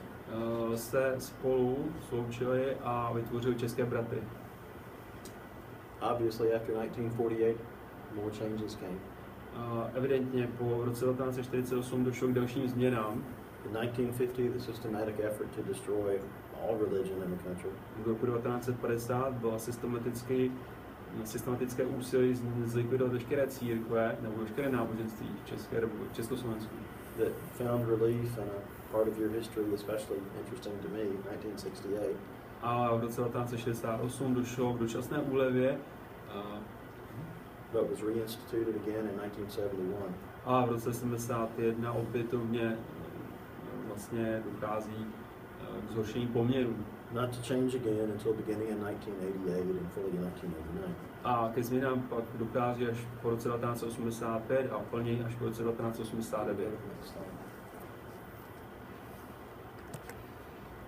Se spolu sloučili a vytvořili české bratry. Obviously, after 1948, more changes came. Evidentně po roce 1948 došlo k dalším změnám. In 1950, the systematic effort to destroy all religion in the country. V roku 1950 bylo systematické úsilí zlikvidovat veškeré církve nebo veškeré náboženství v Československu. That found relief in a part of your history especially interesting to me, 1968. A v roce 1968 došlo k dočasné úlevě. But was reinstituted again in 1971. A v roce 71 opětovně vlastně dochází k zhoršení poměrů. not to change again until beginning in 1988 and fully in 1989. A ke změnám pak dochází až po roce 1985 a plněji až po roce 1989.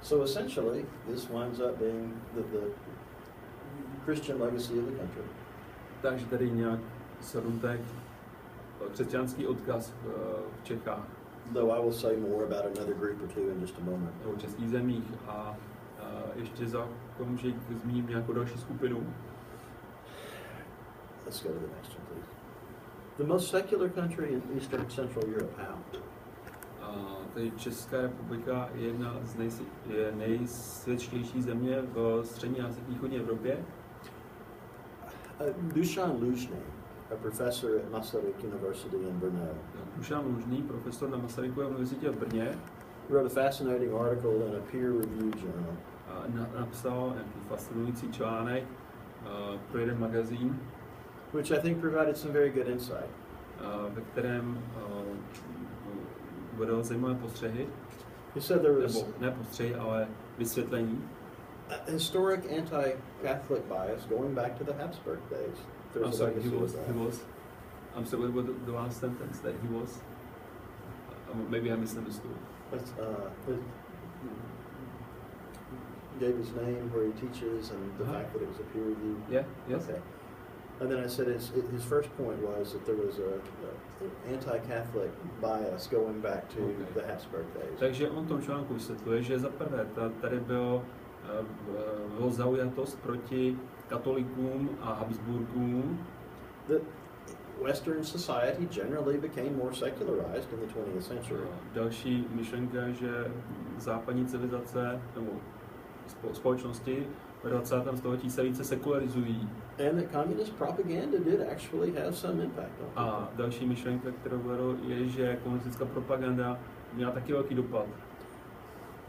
So essentially, this winds up being the Christian legacy of the country. Takže tady nějak shrnutek křesťanský odkaz v Čechách. Though I will say more about another group or two in just a moment. V českých zemích a ještě za okamžik zmíním nějakou další skupinu. Let's go to the next one, please. The most secular country in Eastern and Central Europe, how? Tady Česká republika je jedna z nejsvětštější země v střední a východní Evropě. Dušan Lužný, a professor at Masaryk University in Brno. Dušan Lužný, profesor na Masarykové univerzitě v Brně, wrote a fascinating article in a peer-reviewed journal. Napsal nějaký fascinující článek pro jeden magazín, which I think provided some very good insight. Ve kterém uvedl zajímavé postřehy. He said there was nebo ne postřehy, ale vysvětlení. A historic anti-Catholic bias going back to the Habsburg days. I'm sorry, I'm sorry, what the last sentence that he was? Maybe I misunderstood. Gave his name, where he teaches, and the fact that it was a peer review. Yeah, yes. Okay. And then I said his first point was that there was an anti-Catholic bias going back to the Habsburg days. Takže on v tom článku vysvětluje, že za prvé tady bylo zaujatost proti katolikům a Habsburkům. That Western society generally became more secularized in the 20th century. Další myšlenka, že západní civilizace nebo společnosti v 20. století se více sekularizují. And that communist propaganda did actually have some impact on people. A další myšlenka, kterou vedl, je, že komunistická propaganda měla taky velký dopad.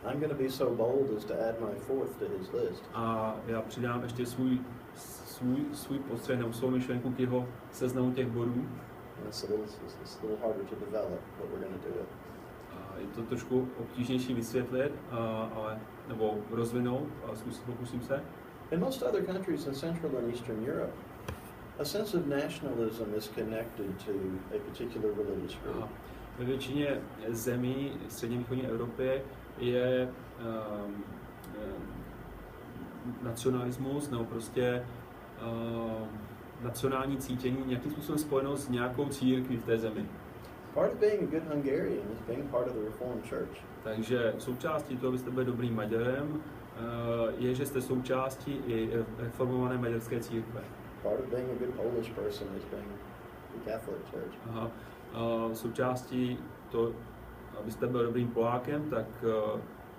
I'm going to be so bold as to add my fourth to his list. A já přidám ještě svůj postřeh nebo svou myšlenku k jeho seznamu těch bodů. It's a little harder to develop, but we're going to do it. Je to trošku obtížnější vysvětlit, nebo rozvinout, ale pokusím se. In most other countries in Central and Eastern Europe, a sense of nationalism is connected to a particular religious group. Ve většině zemí střední východní Evropy je nacionalismus nebo prostě nacionální cítění nějakým způsobem spojeno s nějakou církví v té zemi. Part of being a good Hungarian is being part of the Reformed Church. Takže součástí toho, abyste byli dobrým Maďarem, je, že jste součástí i reformované maďarské církve. Part of being a good Polish person is being the Catholic Church. Součástí to, abyste byl dobrým Polákem, tak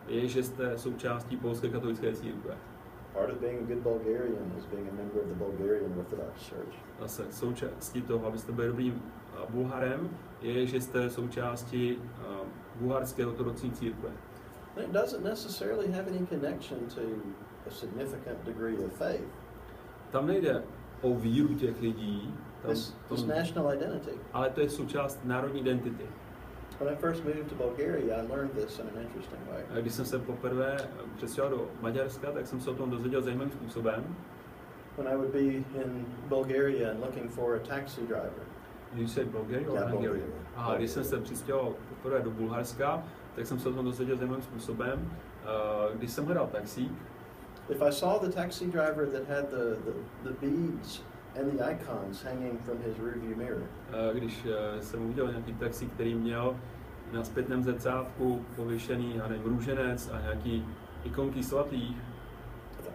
je, že jste součástí polské katolické církve. Part of being a good Bulgarian is being a member of the Bulgarian Orthodox Church. Zase součástí toho, abyste byli dobrým Bulharem, je, že jste součástí bulharské ortodoxní církve. It doesn't necessarily have any connection to a significant degree of faith. Tam nejde o víru těch lidí, This national identity. Ale to je součást národní identity. When I first moved to Bulgaria, I learned this in an interesting way. Když jsem se poprvé přestěhoval do Maďarska, tak jsem se o tom dozvěděl zajímavým způsobem. When I would be in Bulgaria and looking for a taxi driver. Když se Bulgaria? Yeah, Bulgaria. Když jsem se přistěhoval poprvé do Bulharska, tak jsem se o tom dozvěděl zajímavým způsobem. Když jsem hledal taxík, if I saw the taxi driver that had the beads and the icons hanging from his rearview mirror. Když jsem uviděl nějaký taxík, který měl na zpětném zrcátku pověšený růženec a nějaký ikonky svatých,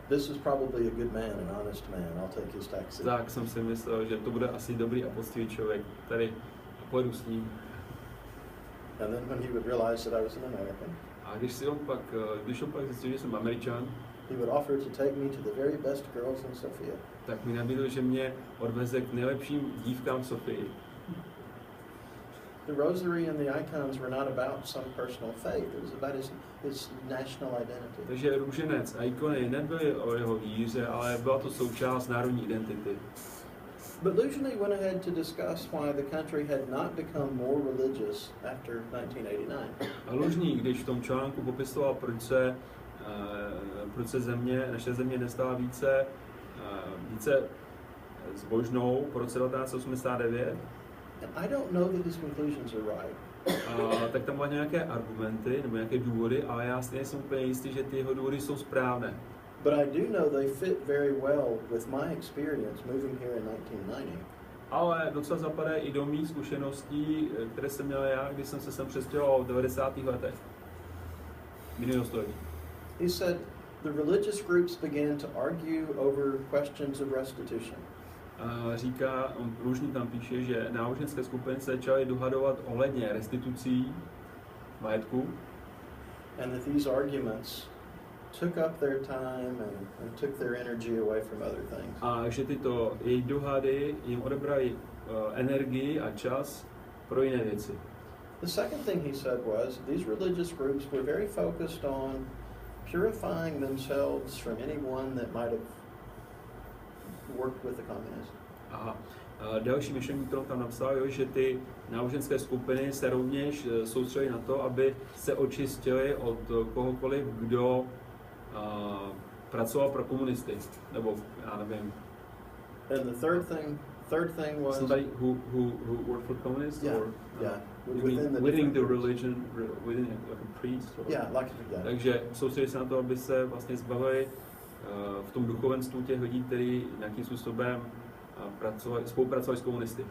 this is probably a good man, an honest man. I'll take his taxi. Tak jsem si myslel, že to bude asi dobrý a poctivý člověk, tady pojedu s ním. And then when he would realize that I was an American. A když on pak zjistil, že jsem Američan, he would offer to take me to the very best girls in Sofia. Tak mi nabídl, že mě odveze k nejlepším dívkám v Sofii. The rosary and the icons were not about some personal faith. It was about his national identity. Takže růženec a ikony nebyly o jeho víře, ale byla to součást národní identity. But Lužný went ahead to discuss why the country had not become more religious after 1989. A Lužný, když v tom článku popisoval, proč se proč se naše země nestala více zbožnou po roce 1989. I don't know that his conclusions are right. Tak tam byly nějaké argumenty nebo nějaké důvody, ale já si nejsem úplně jistý, že ty jeho důvody jsou správné. But I do know they fit very well with my experience moving here in 1990. Ale docela zapadají i do mých zkušeností, které jsem měl já, když jsem se sem přestěhoval v 90. letech minulého století. He said the religious groups began to argue over questions of restitution. Říká, Růžník tam píše, že náboženské skupiny se začaly dohadovat ohledně restitucí majetku. And that these arguments took up their time and took their energy away from other things. A že tyto jejich dohady jim odebraly energii a čas pro jiné věci. The second thing he said was these religious groups were very focused on purifying themselves from anyone that might have worked with the communists. A další myšlenku, kterou tam napsal, je, že ty náboženské skupiny se rovněž soustředí na to, aby se očistili od kohokoliv, kdo pracoval pro komunisty, nebo já nevím. And the third thing was somebody who worked for communists, yeah, or yeah, within the religion, within like a priest. Or, yeah, like that. Takže soustředí se na to, aby se vlastně zbavili v tom duchovenstvu těch lidí, kteří nějakým způsobem spolupracovali s komunisty.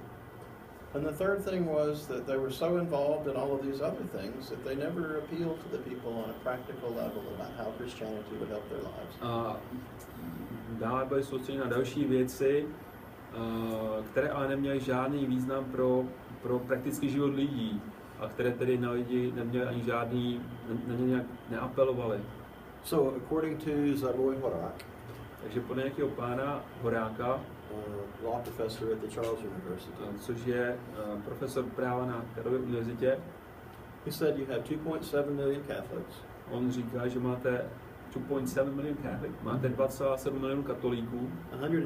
And the third thing was that they were so involved in all of these other things that they never appealed to the people on a practical level about how Christianity would help their lives. A dále byli soustředěni na další věci, které ale neměly žádný význam pro praktický život lidí, a které tedy na lidi neměly ani žádný, na ně nějak neapelovali. So according to Zaboj Horák, takže podle nějakého pána Horáka, law professor at the Charles University, což je profesor práva na Karlově univerzitě, he said you have 2.7 million Catholics. On říká, že máte 2.7 million Catholic, máte 2,7 milionů katolíků,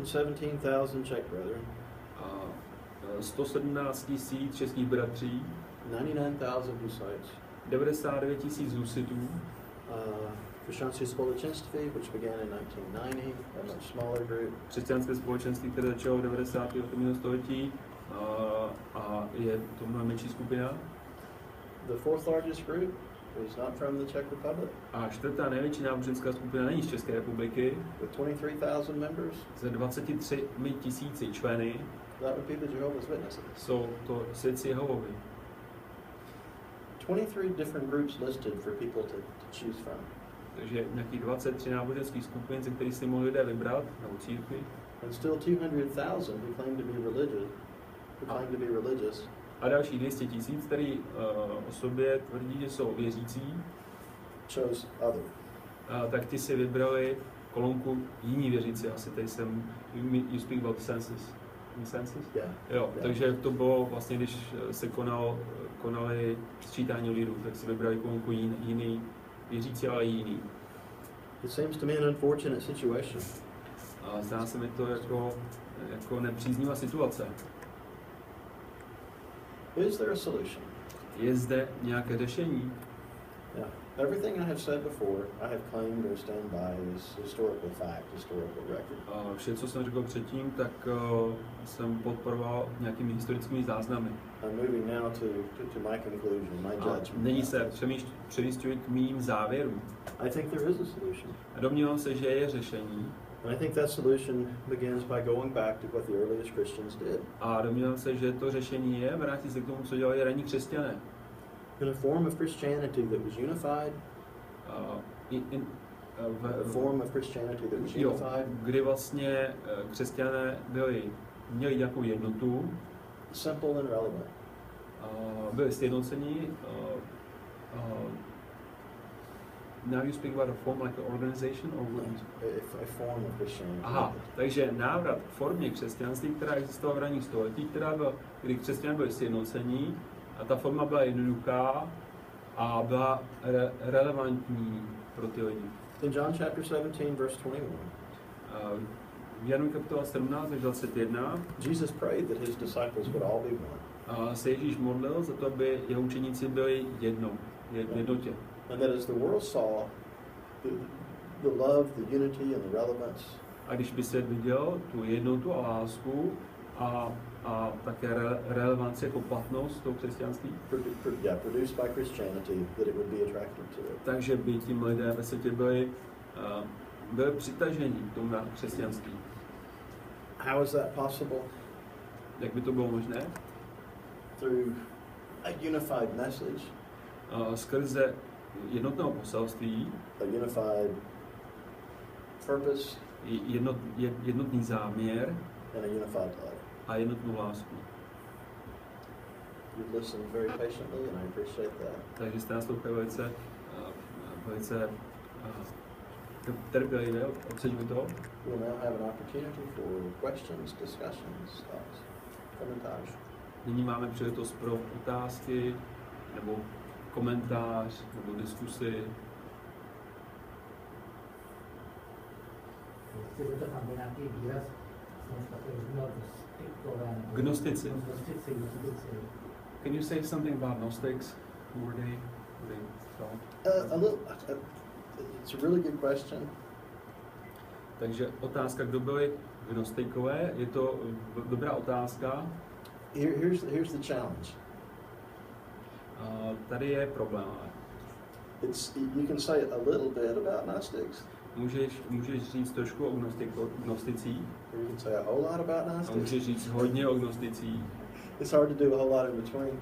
117,000 Czech brethren, 117 000 českých bratří, 99,000 Hussites, 99 000 husitů, Křesťanské společenství, which began in 1990, a much smaller group. Křesťanské společenství, které začalo v 98. století, a je to mnohem menší skupina. The fourth largest group is not from the Czech Republic. A čtvrtá největší náboženská skupina není z České republiky. With 23,000 members. Ze 23 000 členy. That would be the Jehovah's Witnesses. Jsou to svědci Jehovovi. 23 different groups listed for people to choose from. Takže nějakých 23 náboženských skupin, ze kterých si mohli lidé vybrat, nebo církvi. And still 200,000 who claim to be religious. A další 200 000, který o sobě tvrdí, že jsou věřící, chose other. Tak ti si vybrali kolonku jiní věřící. Asi tady jsem, you speak about census. Yeah. Jo, yeah. Takže to bylo vlastně, když se konali sčítání lidů, tak si vybrali kolonku jiný věřící, ale jiný. It seems to me an unfortunate situation. A zdá se mi to jako nepříznivá situace. Is there a solution? Je zde nějaké řešení? Yeah. Everything I have said before, I have claimed or stand by is historical fact, historical record. Vše, co jsem řekl předtím, tak jsem podporoval nějakými historickými záznamy. I'm moving now to my conclusion, my judgment. Nyní se přemísťuji k mým závěrům. I think there is a solution. A domnívám se, že je řešení. And I think that solution begins by going back to what the earliest Christians did. A domnívám se, že to řešení je vrátit se k tomu, co dělali ranní křesťané. In a form of Christianity that was unified. A form of Christianity that was unified. Kdy vlastně křesťané měli nějakou jednotu. Simple and relevant. Byli sjednocení. Now you speak about a form like an organization or a form of Christianity. Aha, takže návrat k formě křesťanství, která existovala v ranních století, kdy křesťané byli sjednocení, a ta forma byla jednoduchá a byla relevantní pro ty lidi. In John chapter 17 verse 21. V Janu kapitola 17 až 21. Jesus prayed that his disciples would all be one. Se Ježíš modlil za to, aby jeho učeníci byli jednotě. And that as the world saw the love, the unity and the relevance. A když by svět viděl tu jednotu a lásku a také relevanci jako platnost toho křesťanství, Produced by Christianity, that it would be attractive to it. takže by tím lidé ve světě byli přitažení k tomu křesťanství. How is that possible? Jak by to bylo možné? Through a unified message, skrze jednotného poselství, a unified purpose, jednotný záměr and a unified love. a jednotnou lásku. You've listened very patiently, and I appreciate that. Takže jste naslouchali velice trpělivě, oceňuji to. We'll now have an opportunity for questions, discussions, thoughts, komentář. Nyní máme příležitost pro otázky, nebo komentář, nebo diskusy. Tam byl nějaký výraz, Gnostici. Can you say something about Gnostics? Who were they? It's a really good question. Takže otázka, kdo byli gnostikové, je to dobrá otázka. Here's the challenge. Tady je problém. You can say a little bit about Gnostics. Můžeš říct trošku o gnosticích. You can say a whole lot about Gnostics. Můžeš říct hodně o gnosticích. It's hard to do a whole lot in between.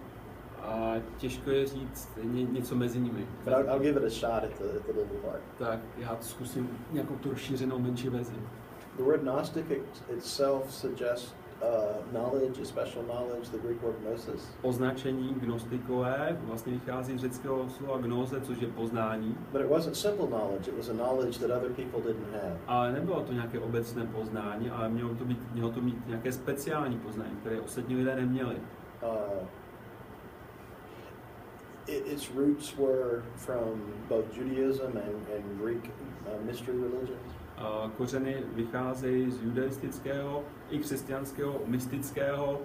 A těžko je říct něco mezi nimi. But I'll give it a shot at the little part. Tak já to zkusím nějakou tu rozšířenou menší verzi. The word Gnostic itself suggests knowledge, a special knowledge, the Greek word gnosis. Označení gnostikové vlastně vychází z řeckého slova gnoze, což je poznání. But it wasn't simple knowledge, it was a knowledge that other people didn't have. Ale nebylo to nějaké obecné poznání, ale mělo to mít nějaké speciální poznání, které ostatní lidé neměli. Its roots were from both Judaism and Greek mystery religions. Kořeny vycházejí z judaistického i křesťanského mystického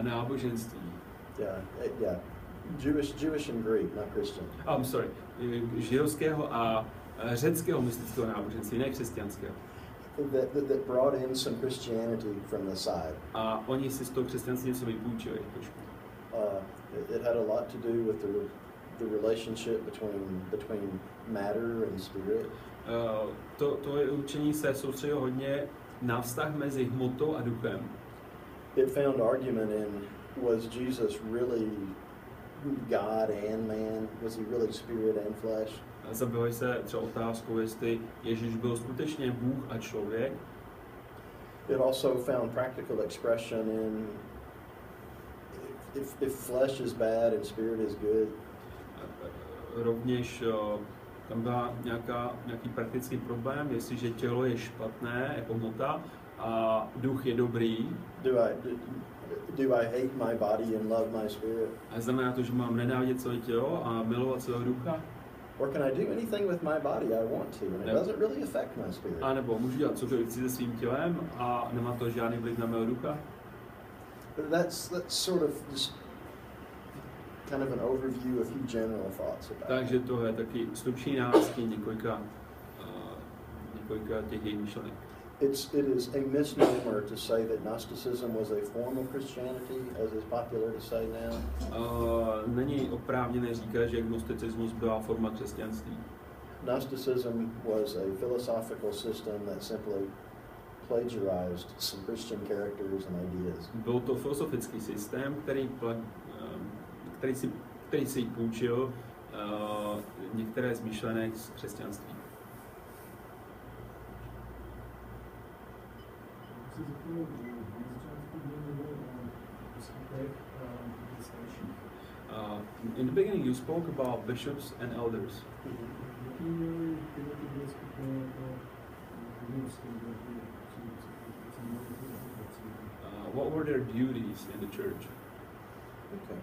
náboženství. Yeah. Jewish and Greek, not Christian. I'm sorry. Židovského a řeckého mystického náboženství, ne křesťanského. That brought in some Christianity from the side. A oni si z toho křesťanství něco vypůjčili trošku. It had a lot to do with the relationship between matter and spirit. To je učení se soustředilo hodně na vztah mezi hmotou a duchem. It found argument in, was Jesus really God and man? Was he really spirit and flesh? Zabývají se třeba otázkou, jestli Ježíš byl skutečně Bůh a člověk. It also found practical expression in if flesh is bad and spirit is good. Rovněž tam byl nějaký praktický problém, jestliže tělo je špatné, jako hmota, a duch je dobrý. Do I hate my body and love my spirit? A znamená to, že mám nenávidět své tělo a milovat svého ducha? Or can I do anything with my body I want to, and it doesn't really affect my spirit? A nebo můžu dělat cokoliv chci se svým tělem a nemá to žádný vliv na mého ducha? That's sort of just kind of an overview, a few general thoughts about. Takže to je taky stručný nástin několika těch jejich myšlenek. It is a misnomer to say that Gnosticism was a form of Christianity, as is popular to say now. Není oprávněné říkat, že gnosticismus byla forma křesťanství. Gnosticism was a philosophical system that simply plagiarized some Christian characters and ideas. Byl to filozofický systém, který si půjčil některé z myšlenek z křesťanství. In the beginning you spoke about bishops and elders. What were their duties in the church? Okay.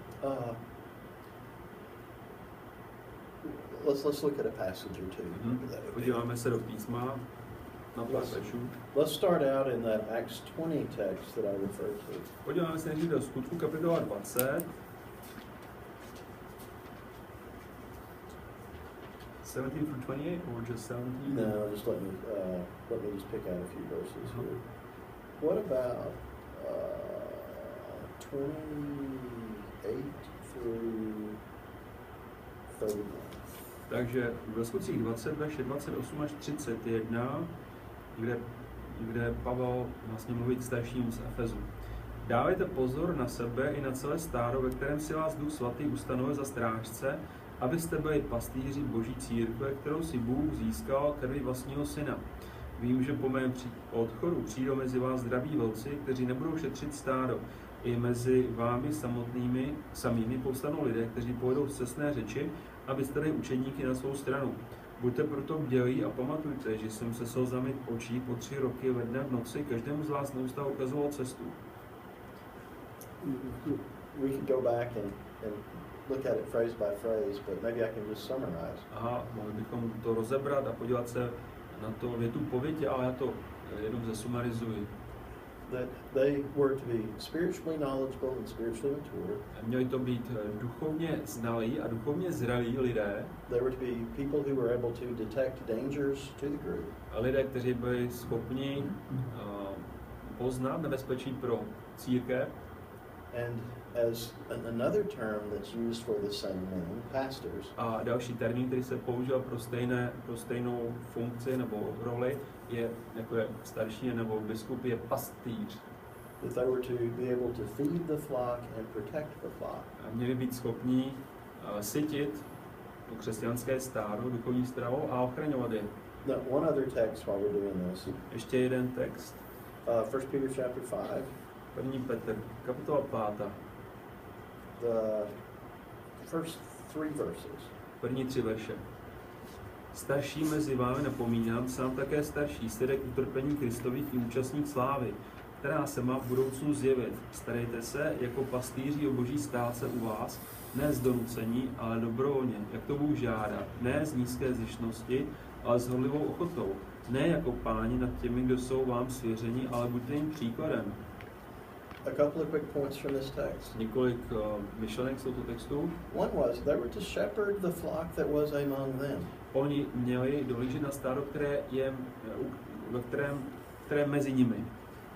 Let's look at a passage or two. Podíváme se do písma na pár veršů. Let's start out in that Acts 20 text that I referred to. Podíváme se nejdřív do Skutku kapitola 20. 17 through 28 or just 17? No, just let me just pick out a few verses here. What about 28 through 31? Takže ve skutcích 20, verše 28 až 31, kde Pavel vlastně mluví k starším z Efezu. Dávejte pozor na sebe i na celé stádo, ve kterém si vás Duch Svatý ustanovil za strážce, abyste byli pastýři Boží církve, kterou si Bůh získal krví vlastního syna. Vím, že po mém odchodu přijdou mezi vás zdraví vlci, kteří nebudou šetřit stádo. I mezi vámi samými povstanou lidé, kteří povedou scestné řeči, abyste dali učedníky na svou stranu. Buďte proto bdělí a pamatujte, že jsem se slzami očí po 3 roky ve dne v noci každému z vás neustále ukazoval cestu. We could go back and look at it phrase by phrase, but maybe I can just summarize. Aha, mohli bychom to rozebrat a podívat se na to větu po větě, ale já to jenom zesumarizuji. That they were to be spiritually knowledgeable and spiritually mature. Měli to být duchovně znalí a duchovně zralí lidé. They were to be people who were able to detect dangers to the group. A lidé, kteří byli schopni poznat nebezpečí pro církev. And as another term that's used for the same name, pastors. A další termín, který se použil pro stejnou funkci nebo roli, je jako je starší nebo biskup, je pastýř. That they were to be able to feed the flock and protect the flock. A měli být schopní sytit to křesťanské stádo duchovní stravou a ochraňovat je. Now, one other text while we're doing this. Ještě jeden text. 1 Peter chapter 5. 1. Petr, kapitola 5. The first 3 verses. První 3 verše. Starší mezi vámi napomínám, sám také starší, svědek utrpení Kristových i účastník slávy, která se má v budoucnu zjevit. Starejte se jako pastýři o Boží stát se u vás, ne z donucení, ale dobrovolně, jak to Bůh žádá, ne z nízké zjištnosti, ale s horlivou ochotou, ne jako páni nad těmi, kdo jsou vám svěřeni, ale buďte jim příkladem. A couple of quick points from this text. Několik myšlenek z tohoto textu. One was they were to shepherd the flock that was among them. Oni měli dohlížet na stádo, které je mezi nimi.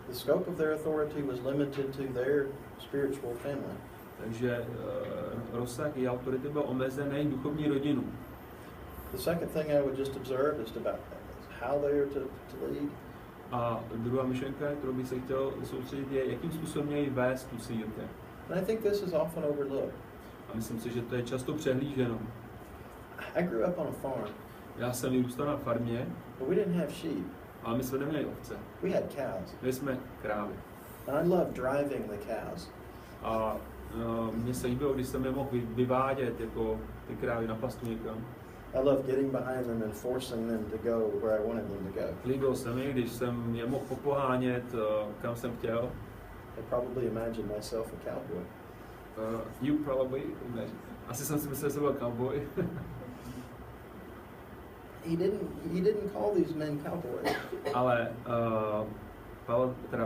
The scope of their authority was limited to their spiritual family. Takže rozsah jejich autority byl omezen na jejich duchovní rodinu. The second thing I would just observe is about how they are to lead. A druhá myšlenka, kterou bych se chtěl soustředit, je, jakým způsobem měli vést tu církev. And I think this is often overlooked. A myslím si, že to je často přehlíženo. I grew up on a farm. Já jsem vyrůstal na farmě, but we didn't have sheep. ale my jsme neměli ovce. We had cows. Měli jsme krávy. And I loved driving the cows. A mně se líbilo, když jsem je mohl vyvádět jako ty krávy na pastu někam. I loved getting behind them and forcing them to go where I wanted them to go. Líbilo se mi, když jsem je mohl popohánět, kam jsem chtěl. I probably imagined myself a cowboy. You probably imagine. Asi jsem si myslel, že jsem byl cowboy. He didn't call these men cowboys. Ale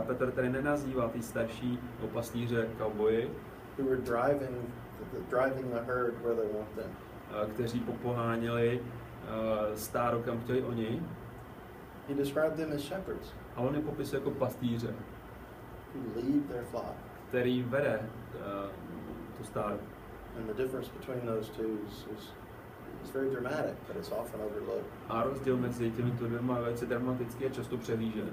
Petr tady nenazývá ty starší pastýře cowboyi, who were driving the herd where they want them. Kteří popoháněli stádo, kam chtěli oni. He described them as shepherds. A on je popisuje jako pastýře, who lead their flock. Který vede to stádo. And the difference between those two is very dramatic, but it's often overlooked. A rozdíl mezi těmito dvěma je velice dramatický a často přehlížen.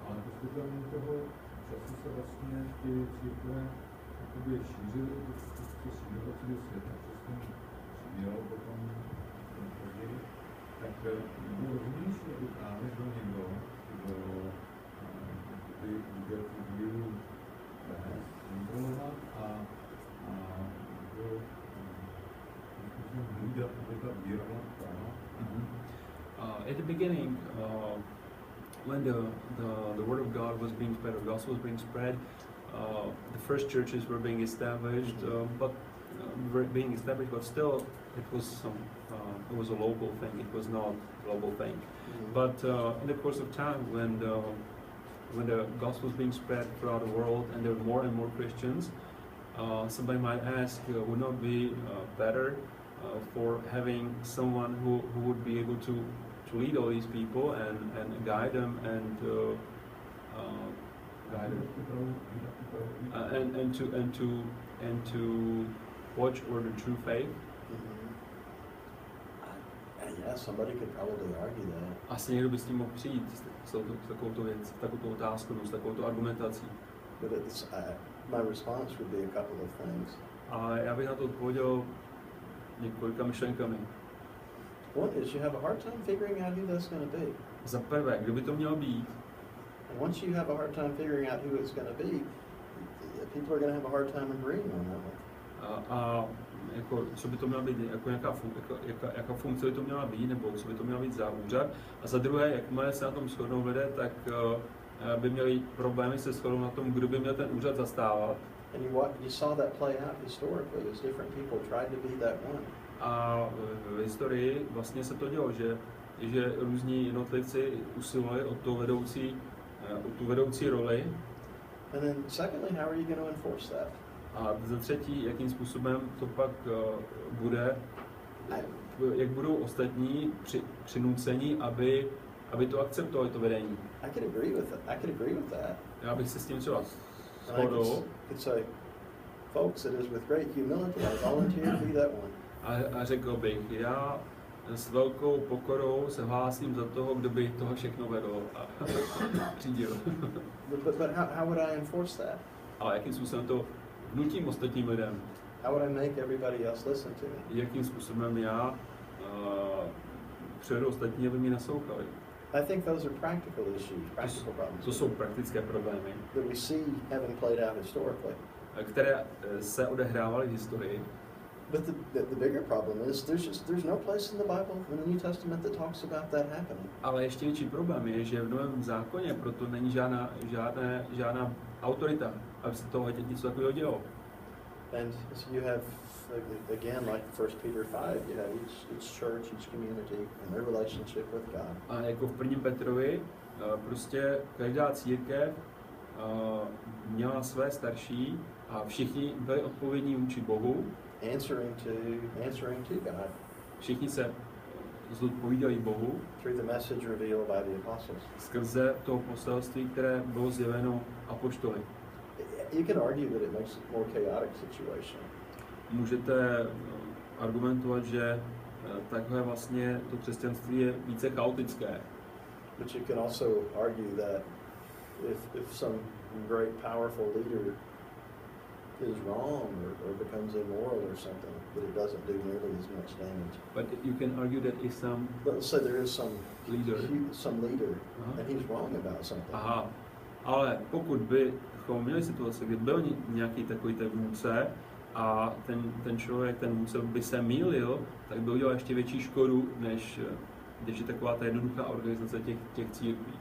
Ale postupem toho času se vlastně ty církve šířily do světa, což jsem měl potom později, tak bylo rozumnější, aby právě byl někdo, kdo bude tu víru vést, kontrolovat a kdo hlídat, aby ta víra byla správná. At the beginning, when the word of God was being spread, or the gospel was being spread, the first churches were being established, but being established, but still it was a local thing. It was not a global thing. But in the course of time, when the gospel was being spread throughout the world, and there were more and more Christians, somebody might ask, would not be better for having someone who would be able to lead all these people and guide them and to watch over the true faith. Yeah, somebody could probably argue that. Asi někdo by s tím mohl přijít s takovouto věc, takovou otázkou, s takovouto argumentací. But my response would be a couple of things. A já bych na to odpověděl několika myšlenkami. One is you have a hard time figuring out who that's going to be. Za prvé, kdo by to měl být? And once you have a hard time figuring out who it's going to be, people are going to have a hard time agreeing on that one. A jako, co by to měla být, jako jaká funkce by to měla být, nebo co by to měla být za úřad. A za druhé, jakmile se na tom shodnou lidé, tak by měli problémy se shodnou na tom, kdo by měl ten úřad zastávat. And you saw that play out historically as different people tried to be that one. A v historii vlastně se to dělo, že různí jednotlivci usilovali o tu vedoucí roli. And then secondly, how are you going to enforce that? A za třetí, jakým způsobem to pak bude, jak budou ostatní přinuceni, aby to akceptovali, to vedení. I could agree with that. Já bych se s tím třeba shodl. Could say, folks, it is with great humility I volunteer to be that one. A řekl bych, já s velkou pokorou se hlásím za toho, kdo by toho všechno vedl a řídil. But how would I enforce that? Ale jakým způsobem to vnutím ostatním lidem? How would I make everybody else listen to me? Jakým způsobem já přivedu ostatní, aby mi naslouchali? I think those are practical issues, practical problems. To jsou praktické problémy, that we see having played out historically. Které se odehrávaly v historii. But the bigger problem is there's no place in the Bible in the New Testament that talks about that happening. Ale ještě větší problém je, že v Novém zákoně proto není žádná autorita, aby se toho něco takového dělo. And so you have, again, like 1 Peter 5, you have each church, each community, and their relationship with God. A jako v 1. Petrovi, prostě každá církev měla své starší a všichni byli odpovědní vůči Bohu. Answering to God. Všichni se zodpovídali Bohu. Through the message revealed by the apostles. Skrze to poselství, které bylo zjeveno apoštoly. You can argue that it makes it more chaotic situation. Můžete argumentovat, že takhle vlastně to křesťanství je více chaotické. But you can also argue that if some great powerful leader is wrong or becomes immoral or something, that it doesn't do nearly as much damage. But you can argue that if some let's say there is some leader and he's wrong about something. Aha. Ale pokud bychom měli situaci, kdy byl nějaký takový ten vůdce a ten člověk, ten vůdce by se mýlil, tak by udělal ještě větší škodu, než když je taková ta jednoduchá organizace těch církví.